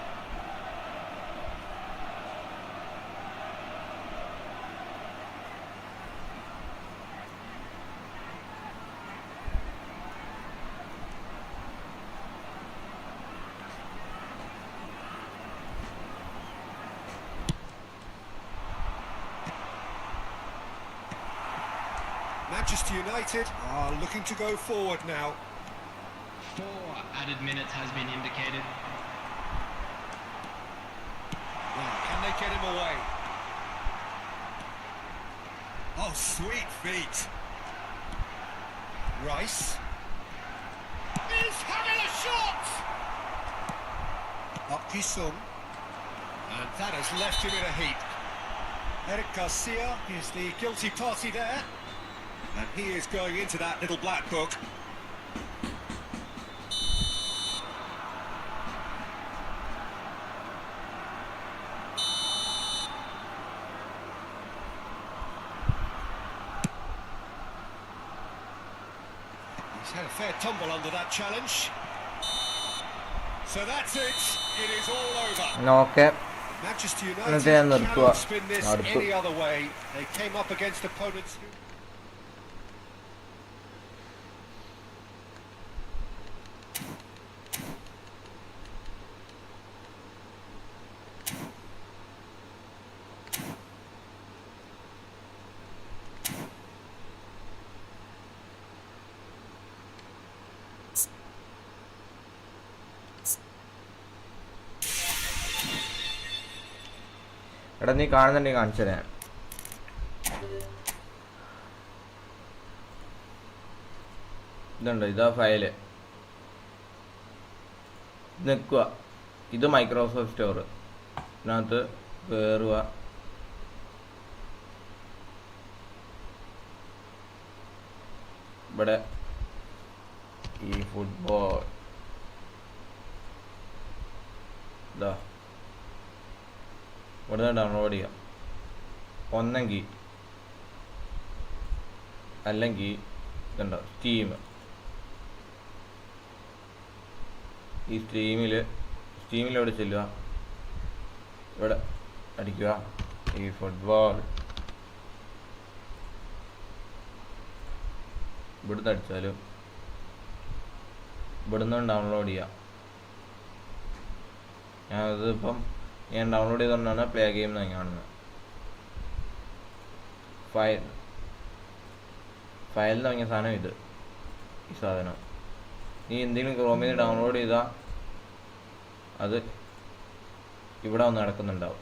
Manchester United are looking to go forward now. 4 added minutes has been indicated. Now, can they get him away? Oh, sweet feet. Rice. He's having a shot! Up Ki-sung. And that has left him in a heap. Eric Garcia is the guilty party there. And he is going into that little black book. He's had a fair tumble under that challenge. So that's it. It is all over. Okay. Manchester എന്നിട്ട് ഞാൻ United നിർത്തുക. cannot spin this അടുത്ത്. any other way. They came up against opponents who... എടാ നീ കാണുന്നുണ്ടെങ്കിൽ കാണിച്ചു തരാം. ഇതുണ്ട്, ഇതാ ഫയല്. നിൽക്കുക. ഇത് മൈക്രോസോഫ്റ്റ് സ്റ്റോർ. ഇതിനകത്ത് കയറുക. ഇവിടെ ഈ ഫുട്ബോൾ ഇതാ ഇവിടെ ഡൗൺലോഡ് ചെയ്യാം. ഒന്നെങ്കിൽ അല്ലെങ്കിൽ ഇതുണ്ടോ ഈ സ്റ്റീമിലൂടെ ചെല്ലുക. ഇവിടെ അടിക്കുക ഈ ഫുട്ബോൾ. ഇവിടുന്ന് അടിച്ചാലും ഇവിടുന്ന് ഡൗൺലോഡ് ചെയ്യാം. ഞാൻ ഡൗൺലോഡ് ചെയ്തുകൊണ്ടാണ് പ്ലേ ഗെയിം എന്ന് കാണുന്നത്. ഫയലിൽ തുടങ്ങിയ സാധനം ഇത്, ഈ സാധനം. നീ എന്തെങ്കിലും ക്രോമിൽ നിന്ന് ഡൗൺലോഡ് ചെയ്താൽ അത് ഇവിടെ വന്ന് നടക്കുന്നുണ്ടാവും.